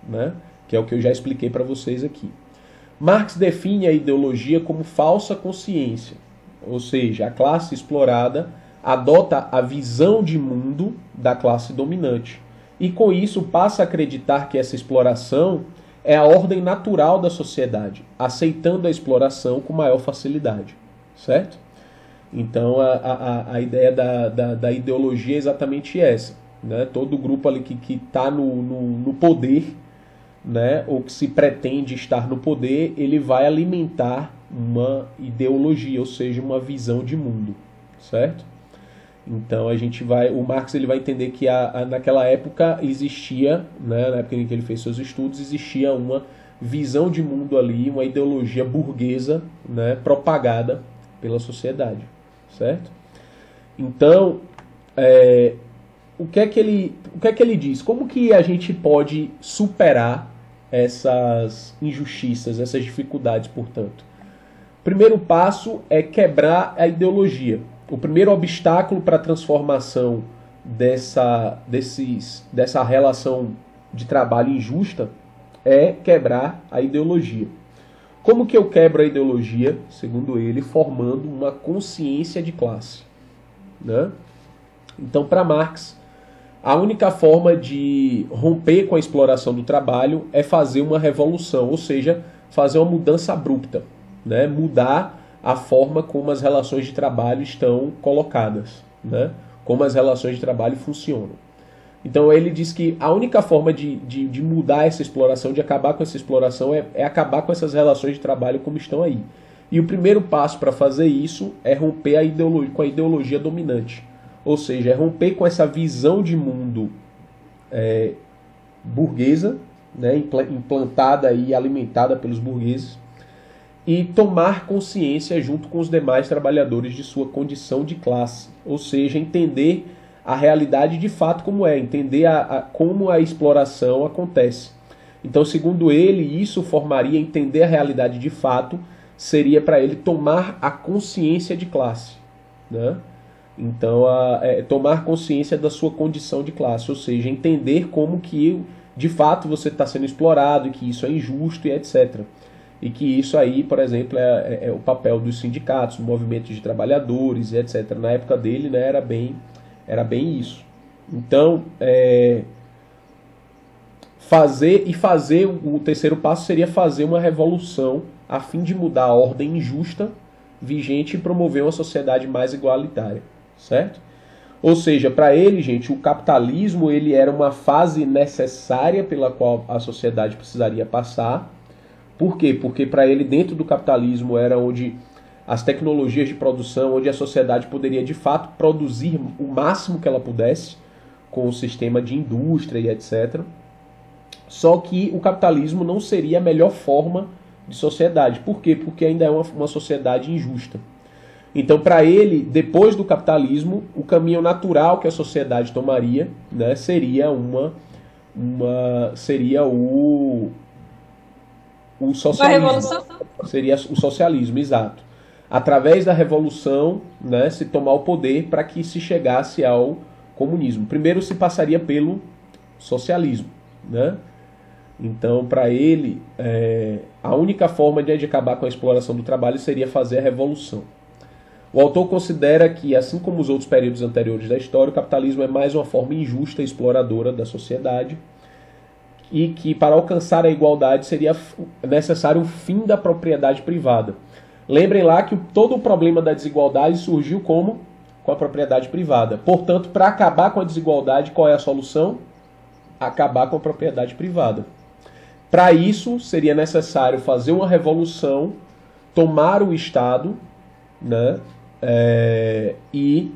né, que é o que eu já expliquei para vocês aqui. Marx define a ideologia como falsa consciência, ou seja, a classe explorada adota a visão de mundo da classe dominante e com isso passa a acreditar que essa exploração é a ordem natural da sociedade, aceitando a exploração com maior facilidade, certo? Então a ideia da ideologia é exatamente essa, né? Todo grupo ali que está no poder, né, ou que se pretende estar no poder, ele vai alimentar uma ideologia, ou seja, uma visão de mundo, certo? Então o Marx ele vai entender que naquela época existia, né, na época em que ele fez seus estudos, existia uma visão de mundo ali, uma ideologia burguesa, né, propagada pela sociedade, certo? Então, o que é que ele diz? Como que a gente pode superar essas injustiças, essas dificuldades, portanto? O primeiro passo é quebrar a ideologia. O primeiro obstáculo para a transformação dessa relação de trabalho injusta é quebrar a ideologia. Como que eu quebro a ideologia? Segundo ele, formando uma consciência de classe, né? Então, para Marx, a única forma de romper com a exploração do trabalho é fazer uma revolução, ou seja, fazer uma mudança abrupta, né? Mudar a forma como as relações de trabalho estão colocadas, né? Como as relações de trabalho funcionam. Então ele diz que a única forma de mudar essa exploração, de acabar com essa exploração, é acabar com essas relações de trabalho como estão aí. E o primeiro passo para fazer isso é romper com a ideologia dominante. Ou seja, é romper com essa visão de mundo burguesa, né, implantada e alimentada pelos burgueses, e tomar consciência junto com os demais trabalhadores de sua condição de classe, ou seja, entender a realidade de fato como é, entender como a exploração acontece. Então, segundo ele, isso formaria entender a realidade de fato, seria para ele tomar a consciência de classe, né? Então, tomar consciência da sua condição de classe, ou seja, entender como que de fato você está sendo explorado, e que isso é injusto e etc. E que isso aí, por exemplo, é o papel dos sindicatos, movimentos de trabalhadores e etc. Na época dele, né, era bem isso. Então, o terceiro passo seria fazer uma revolução a fim de mudar a ordem injusta vigente e promover uma sociedade mais igualitária, certo? Ou seja, para ele, gente, o capitalismo ele era uma fase necessária pela qual a sociedade precisaria passar. Por quê? Porque para ele, dentro do capitalismo, era onde as tecnologias de produção, onde a sociedade poderia de fato produzir o máximo que ela pudesse com o sistema de indústria e etc. Só que o capitalismo não seria a melhor forma de sociedade. Por quê? Porque ainda é uma sociedade injusta. Então, para ele, depois do capitalismo, o caminho natural que a sociedade tomaria, né, seria o socialismo. Uma revolução? Seria o socialismo, exato. Através da revolução, né, se tomar o poder para que se chegasse ao comunismo. Primeiro se passaria pelo socialismo, né? Então, para ele, a única forma de acabar com a exploração do trabalho seria fazer a revolução. O autor considera que, assim como os outros períodos anteriores da história, o capitalismo é mais uma forma injusta e exploradora da sociedade, e que para alcançar a igualdade seria necessário o fim da propriedade privada. Lembrem lá que todo o problema da desigualdade surgiu como? Com a propriedade privada. Portanto, para acabar com a desigualdade, qual é a solução? Acabar com a propriedade privada. Para isso, seria necessário fazer uma revolução, tomar o Estado, né, e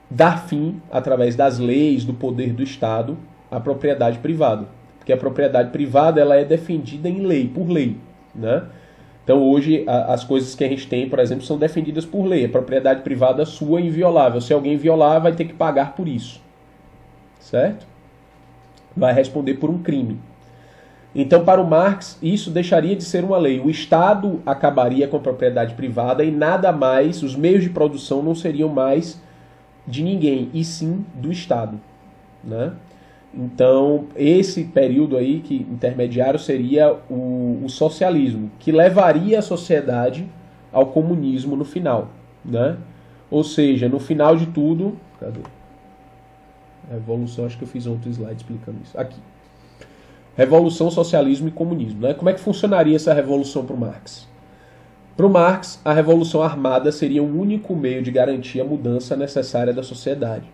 dar fim, através das leis, do poder do Estado, à propriedade privada. Porque a propriedade privada ela é defendida em lei, por lei, né? Então hoje as coisas que a gente tem, por exemplo, são defendidas por lei. A propriedade privada sua é inviolável. Se alguém violar, vai ter que pagar por isso. Certo? Vai responder por um crime. Então, para o Marx, isso deixaria de ser uma lei. O Estado acabaria com a propriedade privada e nada mais, os meios de produção não seriam mais de ninguém, e sim do Estado, né? Então, esse período aí que intermediário seria o socialismo, que levaria a sociedade ao comunismo no final, né? Ou seja, no final de tudo... Cadê? Revolução, acho que eu fiz outro slide explicando isso. Aqui. Revolução, socialismo e comunismo, né? Como é que funcionaria essa revolução para o Marx? Para o Marx, a revolução armada seria o único meio de garantir a mudança necessária da sociedade.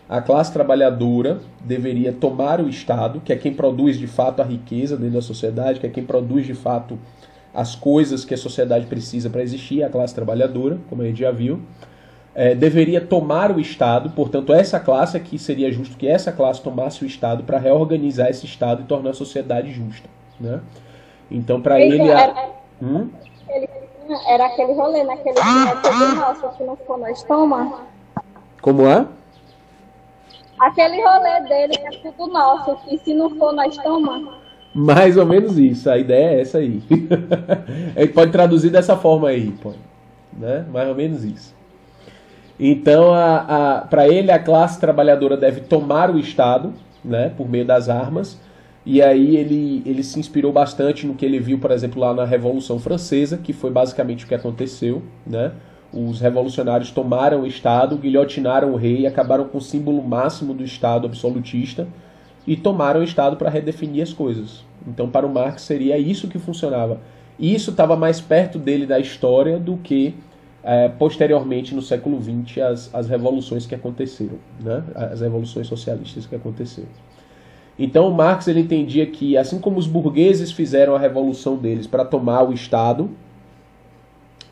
A classe trabalhadora deveria tomar o Estado, que é quem produz de fato a riqueza dentro da sociedade, que é quem produz de fato as coisas que a sociedade precisa para existir, a classe trabalhadora, como a gente já viu. Deveria tomar o Estado, portanto essa classe aqui seria justo que essa classe tomasse o Estado para reorganizar esse Estado e tornar a sociedade justa, né? Então para ele... Era aquele rolê naquele nosso, se não for nós toma. Como é? Aquele rolê dele é tudo nosso, que se não for nós toma. Mais ou menos isso, a ideia é essa aí. A gente pode traduzir dessa forma aí, pô, né? Mais ou menos isso. Então, para ele, a classe trabalhadora deve tomar o Estado, né, por meio das armas, e aí ele se inspirou bastante no que ele viu, por exemplo, lá na Revolução Francesa, que foi basicamente o que aconteceu, né? Os revolucionários tomaram o Estado, guilhotinaram o rei, acabaram com o símbolo máximo do Estado absolutista e tomaram o Estado para redefinir as coisas. Então, para o Marx, seria isso que funcionava. E isso estava mais perto dele da história do que, posteriormente, no século XX, as revoluções que aconteceram, né? As revoluções socialistas que aconteceram. Então, o Marx ele entendia que, assim como os burgueses fizeram a revolução deles para tomar o Estado,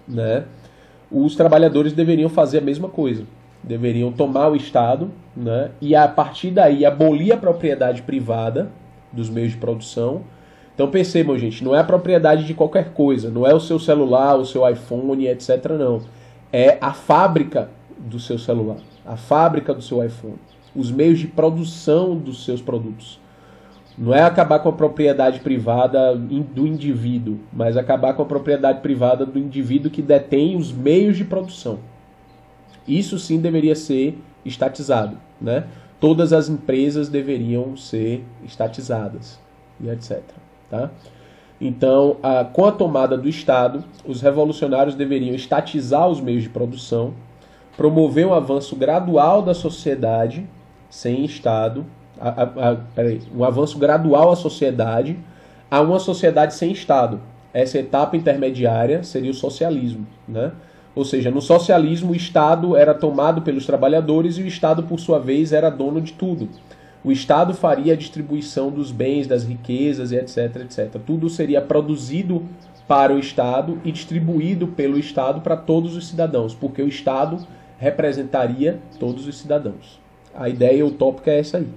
né, os trabalhadores deveriam fazer a mesma coisa. deveriam tomar o Estado, né, e a partir daí abolir a propriedade privada dos meios de produção. Então percebam, gente, não é a propriedade de qualquer coisa, não é o seu celular, o seu iPhone, etc. não. É a fábrica do seu celular, a fábrica do seu iPhone, os meios de produção dos seus produtos. Não é acabar com a propriedade privada do indivíduo, mas acabar com a propriedade privada do indivíduo que detém os meios de produção. Isso sim deveria ser estatizado, né? Todas as empresas deveriam ser estatizadas, e etc. Tá? Então, com a tomada do Estado, os revolucionários deveriam estatizar os meios de produção, promover um avanço gradual da sociedade sem Estado, um avanço gradual à sociedade, a uma sociedade sem Estado. Essa etapa intermediária seria o socialismo, né? Ou seja, no socialismo o Estado era tomado pelos trabalhadores e o Estado, por sua vez, era dono de tudo. O Estado faria a distribuição dos bens, das riquezas, e etc, etc. Tudo seria produzido para o Estado e distribuído pelo Estado para todos os cidadãos, porque o Estado representaria todos os cidadãos. A ideia utópica é essa aí.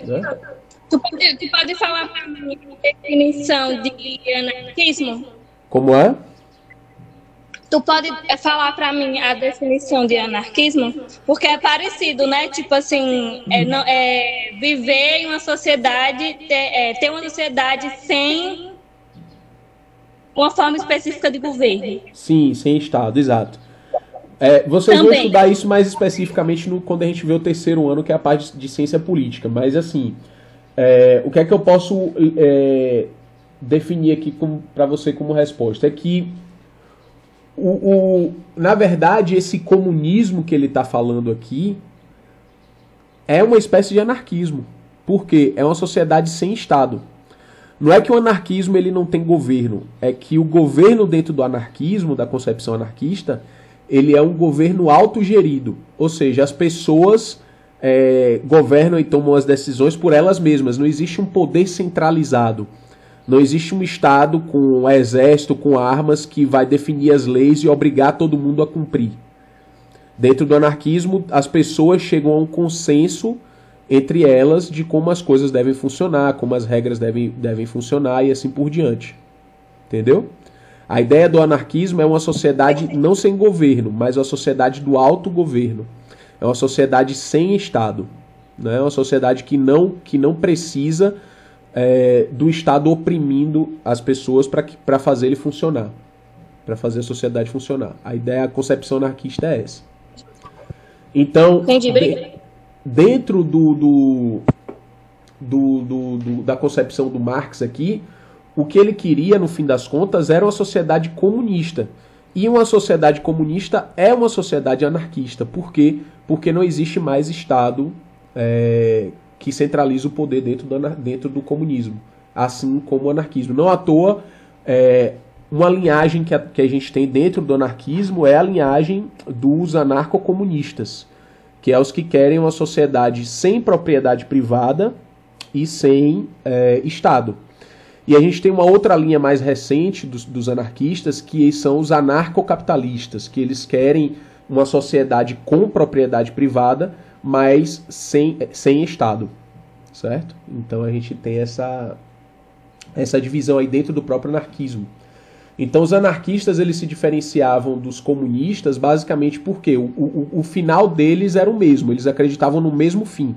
Né? Tu pode falar para mim a definição de anarquismo? Como é? Tu pode falar para mim a definição de anarquismo? Porque é parecido, né? Tipo assim, viver em uma sociedade, ter uma sociedade sem uma forma específica de governo. Sim, sem Estado, exato. Vocês vão estudar isso mais especificamente quando a gente vê o terceiro ano, que é a parte de ciência política. Mas assim, o que é que eu posso definir aqui para você como resposta? É que na verdade, esse comunismo que ele está falando aqui é uma espécie de anarquismo. Por quê? É uma sociedade sem Estado. Não é que o anarquismo ele não tem governo, é que o governo dentro do anarquismo, da concepção anarquista, ele é um governo autogerido. Ou seja, as pessoas governam e tomam as decisões por elas mesmas. Não existe um poder centralizado. Não existe um Estado com um exército, com armas, que vai definir as leis e obrigar todo mundo a cumprir. Dentro do anarquismo, as pessoas chegam a um consenso entre elas de como as coisas devem funcionar, como as regras devem funcionar e assim por diante. Entendeu? A ideia do anarquismo é uma sociedade não sem governo, mas uma sociedade do autogoverno. É uma sociedade sem Estado. Né? É uma sociedade que não precisa do Estado oprimindo as pessoas para fazer ele funcionar, para fazer a sociedade funcionar. A ideia, a concepção anarquista é essa. Então, dentro da concepção do Marx aqui, o que ele queria, no fim das contas, era uma sociedade comunista. E uma sociedade comunista é uma sociedade anarquista. Por quê? Porque não existe mais Estado que centraliza o poder dentro do comunismo, assim como o anarquismo. Não à toa, uma linhagem que a gente tem dentro do anarquismo é a linhagem dos anarcocomunistas, que é os que querem uma sociedade sem propriedade privada e sem Estado. E a gente tem uma outra linha mais recente dos anarquistas, que são os anarcocapitalistas, que eles querem uma sociedade com propriedade privada, mas sem Estado, certo? Então a gente tem essa divisão aí dentro do próprio anarquismo. Então os anarquistas eles se diferenciavam dos comunistas basicamente porque o final deles era o mesmo, eles acreditavam no mesmo fim,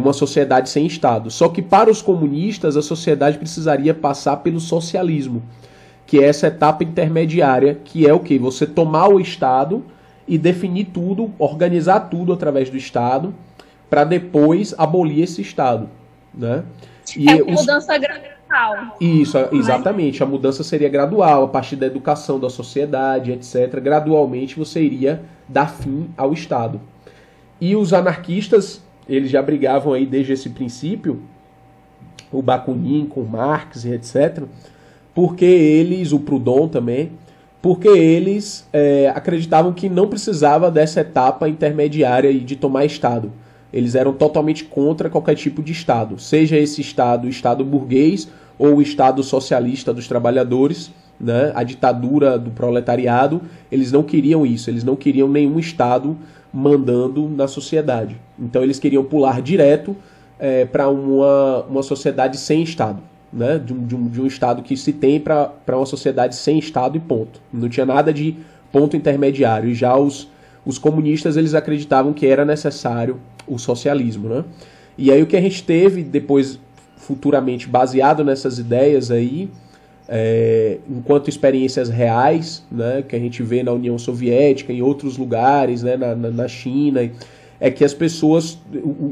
uma sociedade sem Estado. Só que para os comunistas a sociedade precisaria passar pelo socialismo, que é essa etapa intermediária, que é o quê? Você tomar o Estado e definir tudo, organizar tudo através do Estado, para depois abolir esse Estado. Né? E mudança gradual. Isso, exatamente. A mudança seria gradual, a partir da educação da sociedade, etc. Gradualmente você iria dar fim ao Estado. E os anarquistas, eles já brigavam aí desde esse princípio, o Bakunin com Marx e etc., porque eles, o Proudhon também, porque eles acreditavam que não precisava dessa etapa intermediária de tomar Estado. Eles eram totalmente contra qualquer tipo de Estado, seja esse Estado, o Estado burguês ou o Estado socialista dos trabalhadores, né, a ditadura do proletariado. Eles não queriam isso, eles não queriam nenhum Estado mandando na sociedade. Então eles queriam pular direto para uma sociedade sem Estado, né? De um Estado que se tem para uma sociedade sem Estado e ponto. Não tinha nada de ponto intermediário. E já os comunistas, eles acreditavam que era necessário o socialismo, né? E aí o que a gente teve depois, futuramente, baseado nessas ideias aí, enquanto experiências reais, né, que a gente vê na União Soviética, em outros lugares, né, na China, é que as pessoas,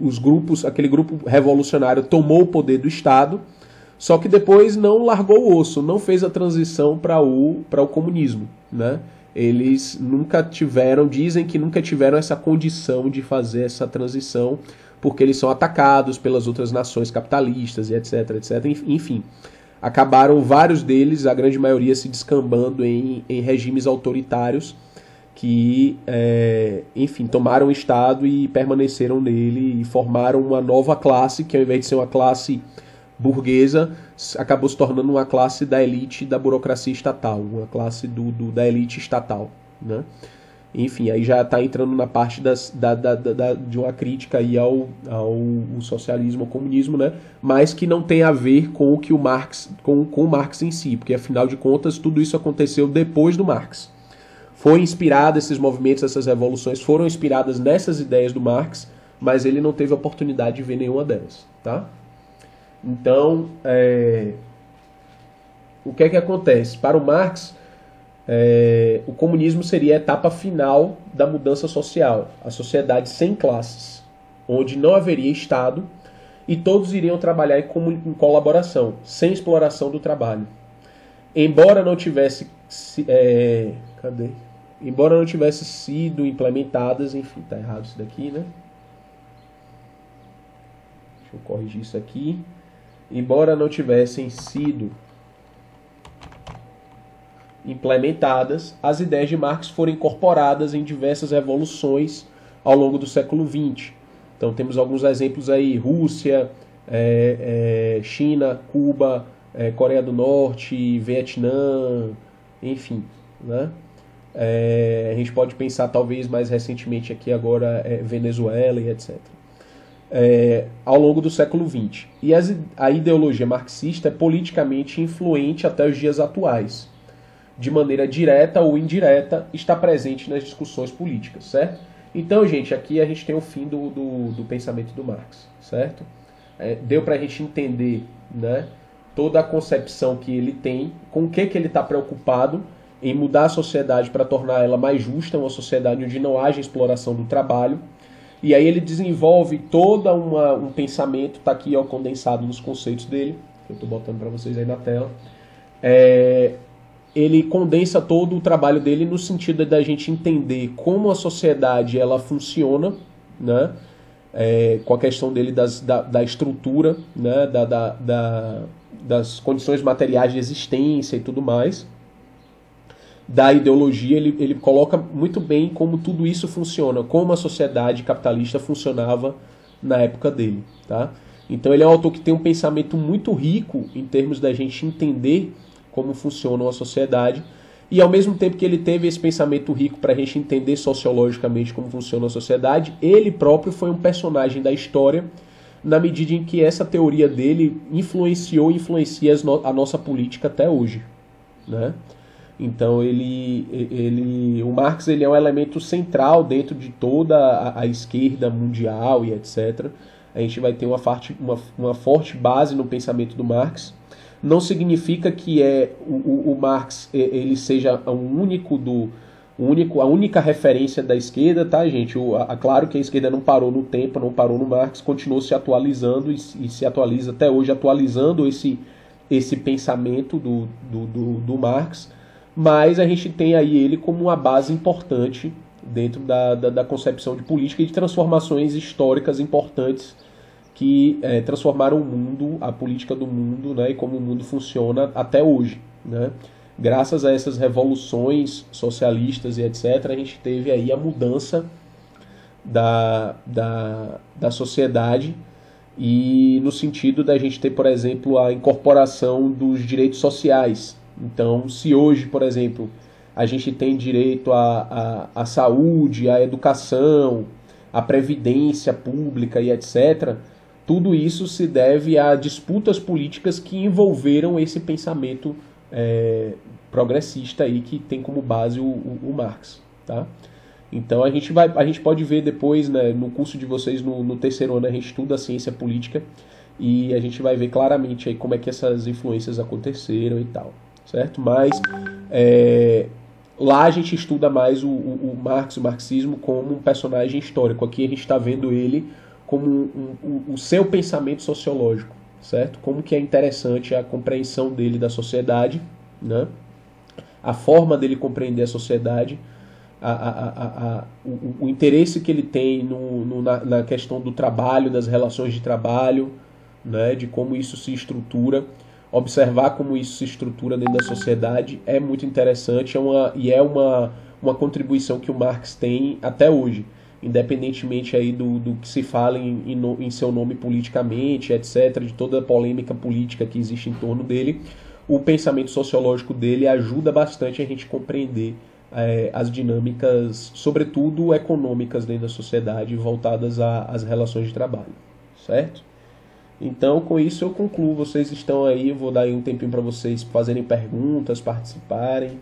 os grupos, aquele grupo revolucionário tomou o poder do Estado, só que depois não largou o osso, não fez a transição para o comunismo, né? Eles nunca tiveram, dizem que nunca tiveram essa condição de fazer essa transição, porque eles são atacados pelas outras nações capitalistas e etc, etc. Enfim, acabaram vários deles, a grande maioria, se descambando em regimes autoritários que, enfim, tomaram o Estado e permaneceram nele e formaram uma nova classe que, ao invés de ser uma classe burguesa, acabou se tornando uma classe da elite da burocracia estatal, uma classe da elite estatal, né? Enfim, aí já está entrando na parte de uma crítica aí ao socialismo, ao comunismo, né? Mas que não tem a ver com o que o Marx, com o Marx em si, porque afinal de contas tudo isso aconteceu depois do Marx. Foi inspirado, esses movimentos, essas revoluções foram inspiradas nessas ideias do Marx, mas ele não teve a oportunidade de ver nenhuma delas, tá? Então, o que é que acontece? Para o Marx, o comunismo seria a etapa final da mudança social, a sociedade sem classes, onde não haveria Estado e todos iriam trabalhar em colaboração, sem exploração do trabalho. Embora não tivesse sido implementadas, enfim, tá errado isso daqui, né? Deixa eu corrigir isso aqui. Embora não tivessem sido implementadas, as ideias de Marx foram incorporadas em diversas revoluções ao longo do século XX. Então temos alguns exemplos aí: Rússia, China, Cuba, Coreia do Norte, Vietnã, enfim, né? A gente pode pensar talvez mais recentemente aqui agora Venezuela e etc. Ao longo do século XX. E a ideologia marxista é politicamente influente até os dias atuais. De maneira direta ou indireta, está presente nas discussões políticas, certo? Então, gente, aqui a gente tem o fim do pensamento do Marx, certo? Deu para a gente entender, né, toda a concepção que ele tem, com o que ele está preocupado em mudar a sociedade para tornar ela mais justa, uma sociedade onde não haja exploração do trabalho. E aí ele desenvolve todo um pensamento, está aqui ó, condensado nos conceitos dele, que eu estou botando para vocês aí na tela. Ele condensa todo o trabalho dele no sentido da gente entender como a sociedade ela funciona, né? Com a questão dele da estrutura, né? Das condições materiais de existência e tudo mais. Da ideologia, ele coloca muito bem como tudo isso funciona, como a sociedade capitalista funcionava na época dele, tá? Então ele é um autor que tem um pensamento muito rico em termos da gente entender como funciona uma sociedade, e ao mesmo tempo que ele teve esse pensamento rico para a gente entender sociologicamente como funciona a sociedade, ele próprio foi um personagem da história, na medida em que essa teoria dele influencia a nossa política até hoje, né? Então o Marx ele é um elemento central dentro de toda a esquerda mundial e etc. A gente vai ter uma forte base no pensamento do Marx. Não significa que o Marx ele seja a única referência da esquerda, tá, gente? Claro que a esquerda não parou no tempo, não parou no Marx, continuou se atualizando e se atualiza até hoje, atualizando esse pensamento do Marx. Mas a gente tem aí ele como uma base importante dentro da concepção de política e de transformações históricas importantes que transformaram o mundo, a política do mundo, né, e como o mundo funciona até hoje, né? Graças a essas revoluções socialistas e etc., a gente teve aí a mudança da sociedade, e no sentido da gente ter, por exemplo, a incorporação dos direitos sociais. Então, se hoje, por exemplo, a gente tem direito à saúde, à educação, à previdência pública e etc., tudo isso se deve a disputas políticas que envolveram esse pensamento progressista aí, que tem como base o Marx. Tá? Então a gente pode ver depois, né, no curso de vocês, no terceiro ano, a gente estuda a ciência política e a gente vai ver claramente aí como é que essas influências aconteceram e tal, certo? Mas lá a gente estuda mais o Marx, o marxismo, como um personagem histórico. Aqui a gente está vendo ele como o seu pensamento sociológico, certo? Como que é interessante a compreensão dele da sociedade, né? A forma dele compreender a sociedade, o interesse que ele tem na questão do trabalho, das relações de trabalho, né? De como isso se estrutura. Observar como isso se estrutura dentro da sociedade é muito interessante é uma contribuição que o Marx tem até hoje, independentemente aí do que se fala em seu nome politicamente, etc., de toda a polêmica política que existe em torno dele. O pensamento sociológico dele ajuda bastante a gente compreender as dinâmicas, sobretudo econômicas, dentro da sociedade, voltadas às relações de trabalho, certo? Então, com isso eu concluo. Vocês estão aí, eu vou dar aí um tempinho para vocês fazerem perguntas, participarem.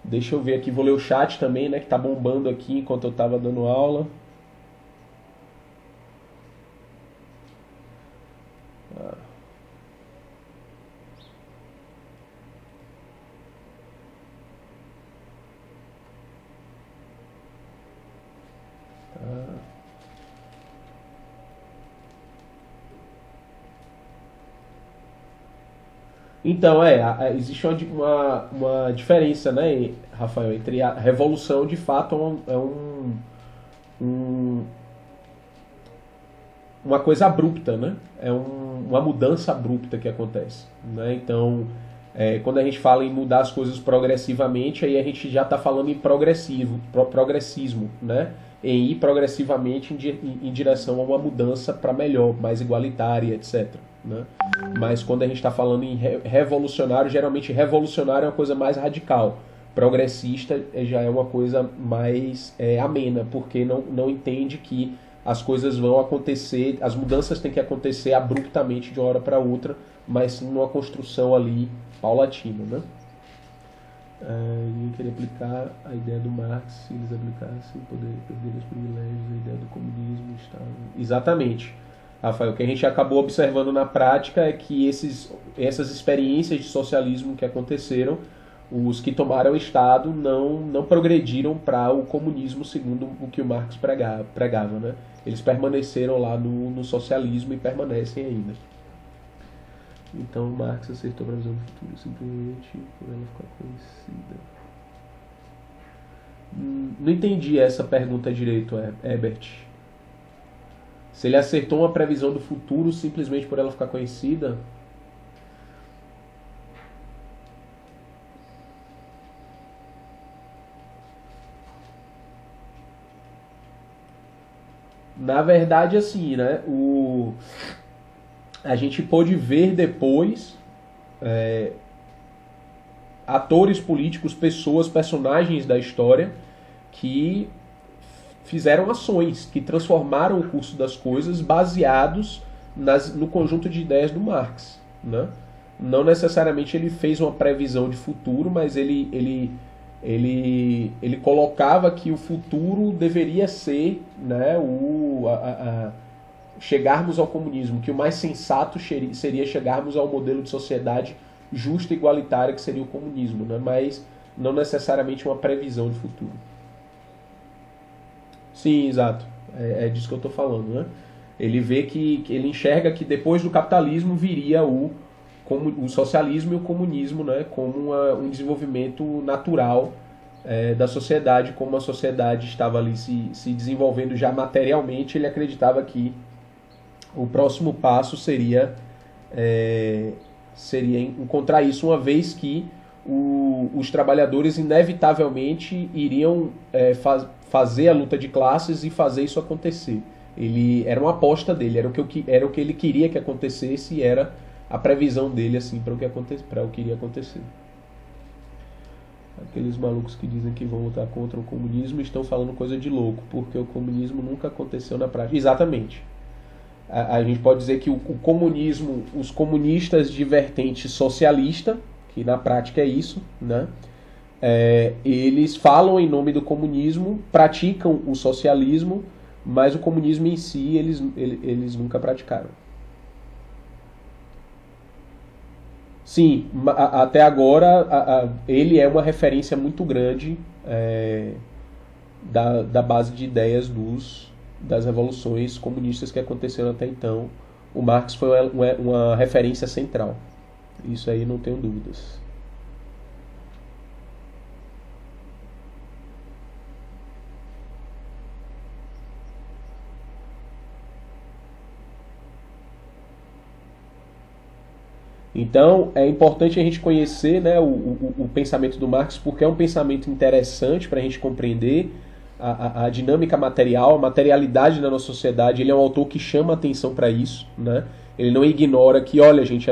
Deixa eu ver aqui, vou ler o chat também, né, que tá bombando aqui enquanto eu tava dando aula. Então, existe uma diferença, né, Rafael, entre a revolução, de fato, uma coisa abrupta, né? Uma mudança abrupta que acontece, né? Então, quando a gente fala em mudar as coisas progressivamente, aí a gente já está falando em progressismo, né? Em ir progressivamente em direção a uma mudança para melhor, mais igualitária, etc., né? Mas quando a gente está falando em revolucionário, geralmente revolucionário é uma coisa mais radical. Progressista já é uma coisa mais amena, porque não entende que as coisas vão acontecer, as mudanças têm que acontecer abruptamente de uma hora para outra, mas sim numa construção ali paulatina, né? Ninguém queria aplicar a ideia do Marx. Se eles aplicassem, poderia perder os privilégios, a ideia do comunismo estava... Exatamente, Rafael. O que a gente acabou observando na prática é que essas experiências de socialismo que aconteceram, os que tomaram o Estado não progrediram para o comunismo segundo o que o Marx pregava, né? Eles permaneceram lá no socialismo e permanecem ainda. Então Marx acertou a previsão do futuro simplesmente por ela ficar conhecida. Não entendi essa pergunta direito, Herbert. Se ele acertou uma previsão do futuro simplesmente por ela ficar conhecida? Na verdade, assim, né? A gente pôde ver depois atores políticos, pessoas, personagens da história que fizeram ações, que transformaram o curso das coisas baseados no conjunto de ideias do Marx, né? Não necessariamente ele fez uma previsão de futuro, mas ele colocava que o futuro deveria ser, né, chegarmos ao comunismo, que o mais sensato seria chegarmos ao modelo de sociedade justa e igualitária que seria o comunismo, né? Mas não necessariamente uma previsão de futuro. Sim, exato. É disso que eu estou falando, né? Ele vê que ele enxerga que depois do capitalismo viria o socialismo e o comunismo, né? Como um desenvolvimento natural da sociedade, como a sociedade estava ali se desenvolvendo já materialmente. Ele acreditava que o próximo passo seria encontrar isso, uma vez que os trabalhadores inevitavelmente iriam fazer a luta de classes e fazer isso acontecer. Era uma aposta dele, era o que ele queria que acontecesse e era a previsão dele assim, para o que iria acontecer. Aqueles malucos que dizem que vão lutar contra o comunismo estão falando coisa de louco, porque o comunismo nunca aconteceu na prática. Exatamente. A gente pode dizer que o comunismo, os comunistas de vertente socialista, que na prática é isso, né? Eles falam em nome do comunismo, praticam o socialismo, mas o comunismo em si eles nunca praticaram. Sim, até agora ele é uma referência muito grande da base de ideias das revoluções comunistas que aconteceram até então. O Marx foi uma referência central. Isso aí não tenho dúvidas. Então, é importante a gente conhecer, né, o pensamento do Marx, porque é um pensamento interessante para a gente compreender a dinâmica material, a materialidade da nossa sociedade. Ele é um autor que chama atenção para isso, né? Ele não ignora que, olha, gente,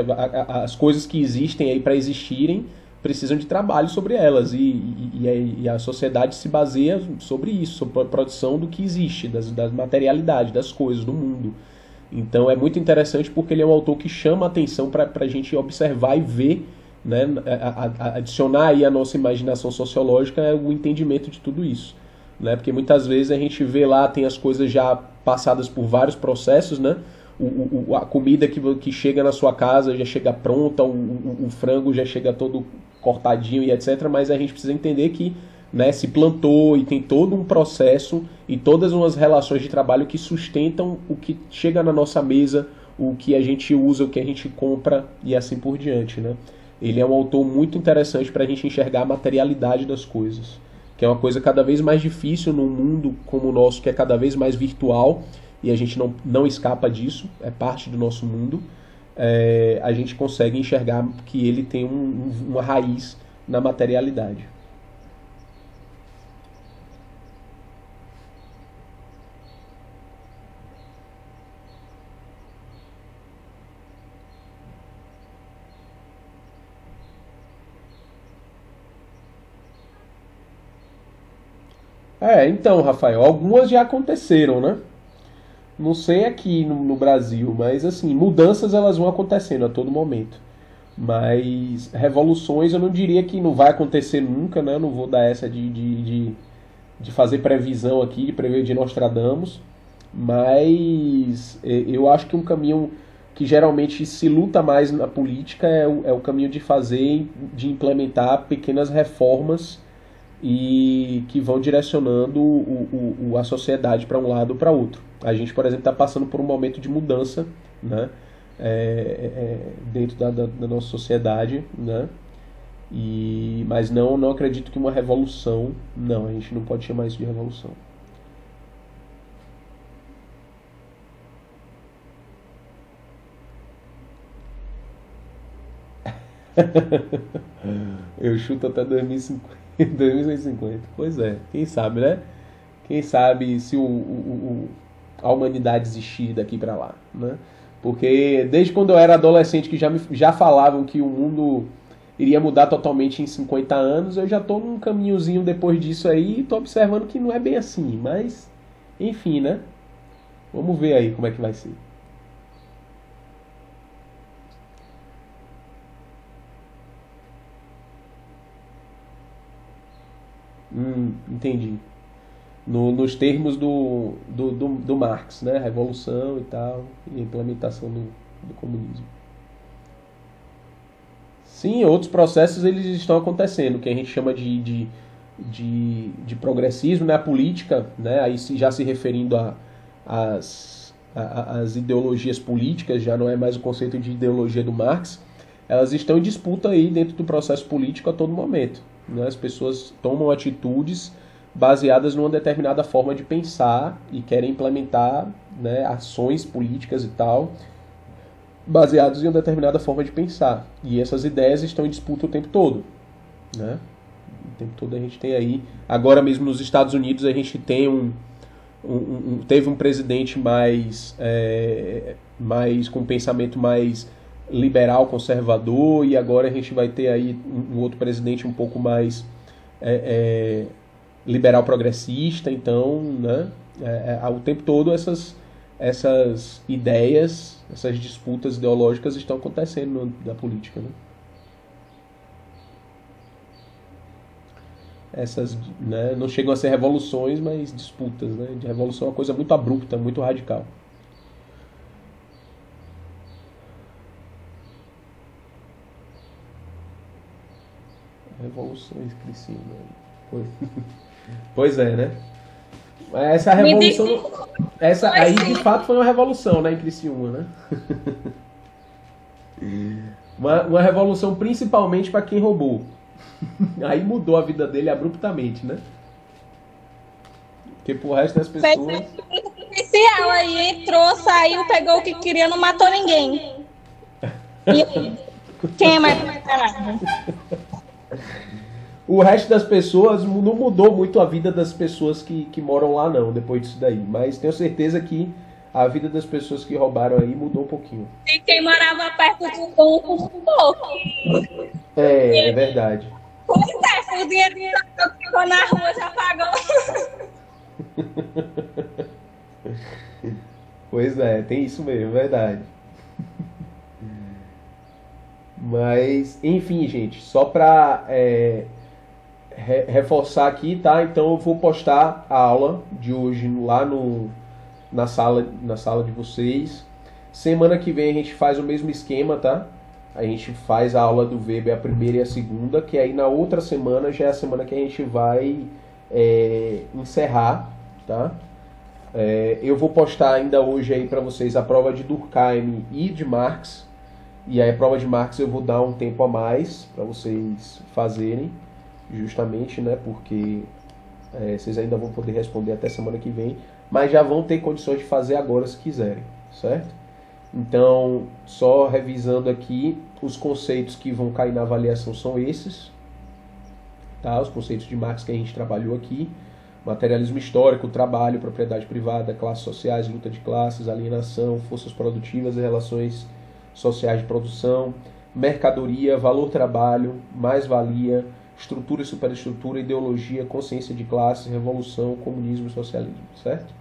as coisas que existem aí para existirem precisam de trabalho sobre elas, e a sociedade se baseia sobre isso, sobre a produção do que existe, da materialidade, das coisas, do mundo. Então é muito interessante porque ele é um autor que chama a atenção para a gente observar e ver, né, adicionar aí à nossa imaginação sociológica o entendimento de tudo isso. Né? Porque muitas vezes a gente vê lá, tem as coisas já passadas por vários processos, né? A comida que chega na sua casa já chega pronta, o frango já chega todo cortadinho e etc. Mas a gente precisa entender que, né, se plantou e tem todo um processo e todas umas relações de trabalho que sustentam o que chega na nossa mesa, o que a gente usa, o que a gente compra e assim por diante, né? Ele é um autor muito interessante para a gente enxergar a materialidade das coisas, que é uma coisa cada vez mais difícil num mundo como o nosso, que é cada vez mais virtual, e a gente não escapa disso, é parte do nosso mundo. A gente consegue enxergar que ele tem uma raiz na materialidade. Então, Rafael, algumas já aconteceram, né? Não sei aqui no Brasil, mas assim, mudanças elas vão acontecendo a todo momento. Mas revoluções eu não diria que não vai acontecer nunca, né? Eu não vou dar essa de fazer previsão aqui, de prever de Nostradamus. Mas eu acho que um caminho que geralmente se luta mais na política é o caminho de implementar pequenas reformas e que vão direcionando a sociedade para um lado ou para outro. A gente, por exemplo, está passando por um momento de mudança, né? Dentro da nossa sociedade, né? Mas não acredito que uma revolução, não, a gente não pode chamar isso de revolução. Eu chuto até 2050. 2150. Pois é, quem sabe, né? Quem sabe se a humanidade existir daqui pra lá, né? Porque desde quando eu era adolescente que já falavam que o mundo iria mudar totalmente em 50 anos, eu já tô num caminhozinho depois disso aí e tô observando que não é bem assim, mas enfim, né? Vamos ver aí como é que vai ser. Entendi. Nos termos do Marx, né? Revolução e tal, e implementação do comunismo. Sim, outros processos eles estão acontecendo, que a gente chama de progressismo, né? A política, né? Aí já se referindo às ideologias políticas, já não é mais o conceito de ideologia do Marx, elas estão em disputa aí dentro do processo político a todo momento. Né? As pessoas tomam atitudes baseadas numa determinada forma de pensar e querem implementar, né, ações políticas e tal, baseadas em uma determinada forma de pensar. E essas ideias estão em disputa o tempo todo. Né? O tempo todo a gente tem aí... Agora mesmo nos Estados Unidos a gente tem teve um presidente mais com um pensamento mais liberal, conservador, e agora a gente vai ter aí um outro presidente um pouco mais liberal progressista, então, né, o tempo todo essas ideias, essas disputas ideológicas estão acontecendo no âmbito da política, né? Essas, né, não chegam a ser revoluções, mas disputas, né? De revolução é uma coisa muito abrupta, muito radical. Revoluções, Criciúma. Pois é, né? Essa revolução. Essa aí de fato foi uma revolução, né, em Criciúma, né? Uma revolução principalmente para quem roubou. Aí mudou a vida dele abruptamente, né? Porque pro resto das pessoas. Policial aí entrou, saiu, pegou o que queria, não matou ninguém. E aí? Quem é mais preparado? O resto das pessoas não mudou muito a vida das pessoas que moram lá, não, depois disso daí. Mas tenho certeza que a vida das pessoas que roubaram aí mudou um pouquinho. E quem morava perto de um pouco. É verdade. Pois é, o dinheiro que ficou na rua já pagou. Pois é, tem isso mesmo, é verdade. Mas, enfim, gente, só pra reforçar aqui, tá? Então eu vou postar a aula de hoje lá na sala de vocês. Semana que vem a gente faz o mesmo esquema, tá? A gente faz a aula do Weber, a primeira e a segunda, que aí na outra semana já é a semana que a gente vai encerrar, tá? Eu vou postar ainda hoje aí para vocês a prova de Durkheim e de Marx. E aí a prova de Marx eu vou dar um tempo a mais para vocês fazerem, justamente, né? Porque vocês ainda vão poder responder até semana que vem, mas já vão ter condições de fazer agora se quiserem, certo? Então, só revisando aqui, os conceitos que vão cair na avaliação são esses, tá? Os conceitos de Marx que a gente trabalhou aqui: materialismo histórico, trabalho, propriedade privada, classes sociais, luta de classes, alienação, forças produtivas e relações sociais de produção, mercadoria, valor trabalho, mais-valia, estrutura e superestrutura, ideologia, consciência de classe, revolução, comunismo e socialismo, certo?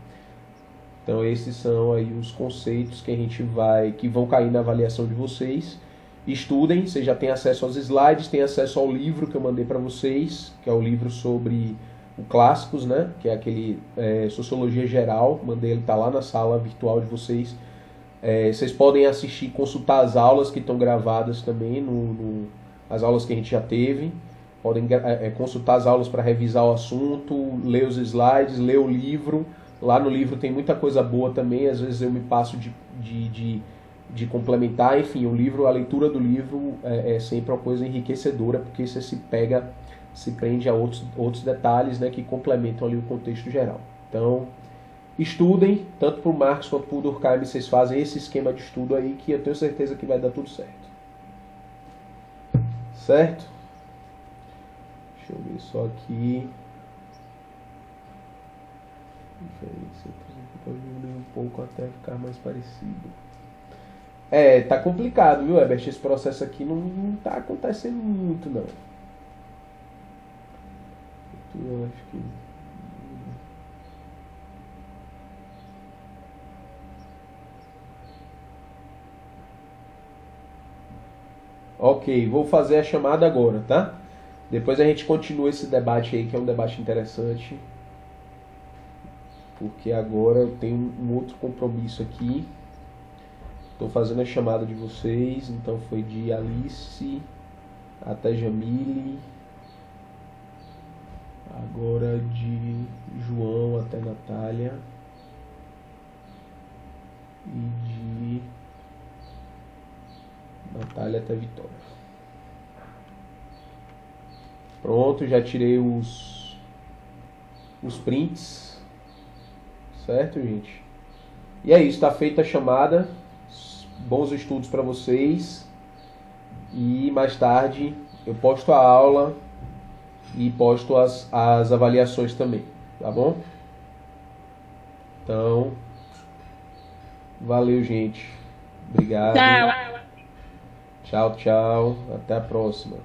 Então esses são aí os conceitos que vão cair na avaliação de vocês. Estudem, vocês já têm acesso aos slides, têm acesso ao livro que eu mandei para vocês, que é o livro sobre o Clássicos, né? Que é aquele Sociologia Geral, mandei, ele tá lá na sala virtual de vocês. Vocês podem assistir, consultar as aulas que estão gravadas também, as aulas que a gente já teve. Podem consultar as aulas para revisar o assunto, ler os slides, ler o livro. Lá no livro tem muita coisa boa também, às vezes eu me passo de complementar. Enfim, o livro, a leitura do livro é sempre uma coisa enriquecedora, porque você se prende a outros detalhes, né, que complementam ali o contexto geral. Então, estudem, tanto por Marx quanto por Durkheim, vocês fazem esse esquema de estudo aí, que eu tenho certeza que vai dar tudo certo. Certo? Deixa eu ver só aqui. Diferença, pode diminuir um pouco até ficar mais parecido. Tá complicado, viu, Herbert? Esse processo aqui não tá acontecendo muito, não. Eu acho que... Ok, vou fazer a chamada agora, tá? Depois a gente continua esse debate aí, que é um debate interessante. Porque agora eu tenho um outro compromisso aqui. Estou fazendo a chamada de vocês. Então foi de Alice até Jamile. Agora de João até Natália. E de Natália até Vitória. Pronto, já tirei os prints. Certo, gente? E é isso, está feita a chamada. Bons estudos para vocês. E mais tarde eu posto a aula e posto as avaliações também, tá bom? Então, valeu, gente. Obrigado. Tchau. Tchau, tchau. Até a próxima.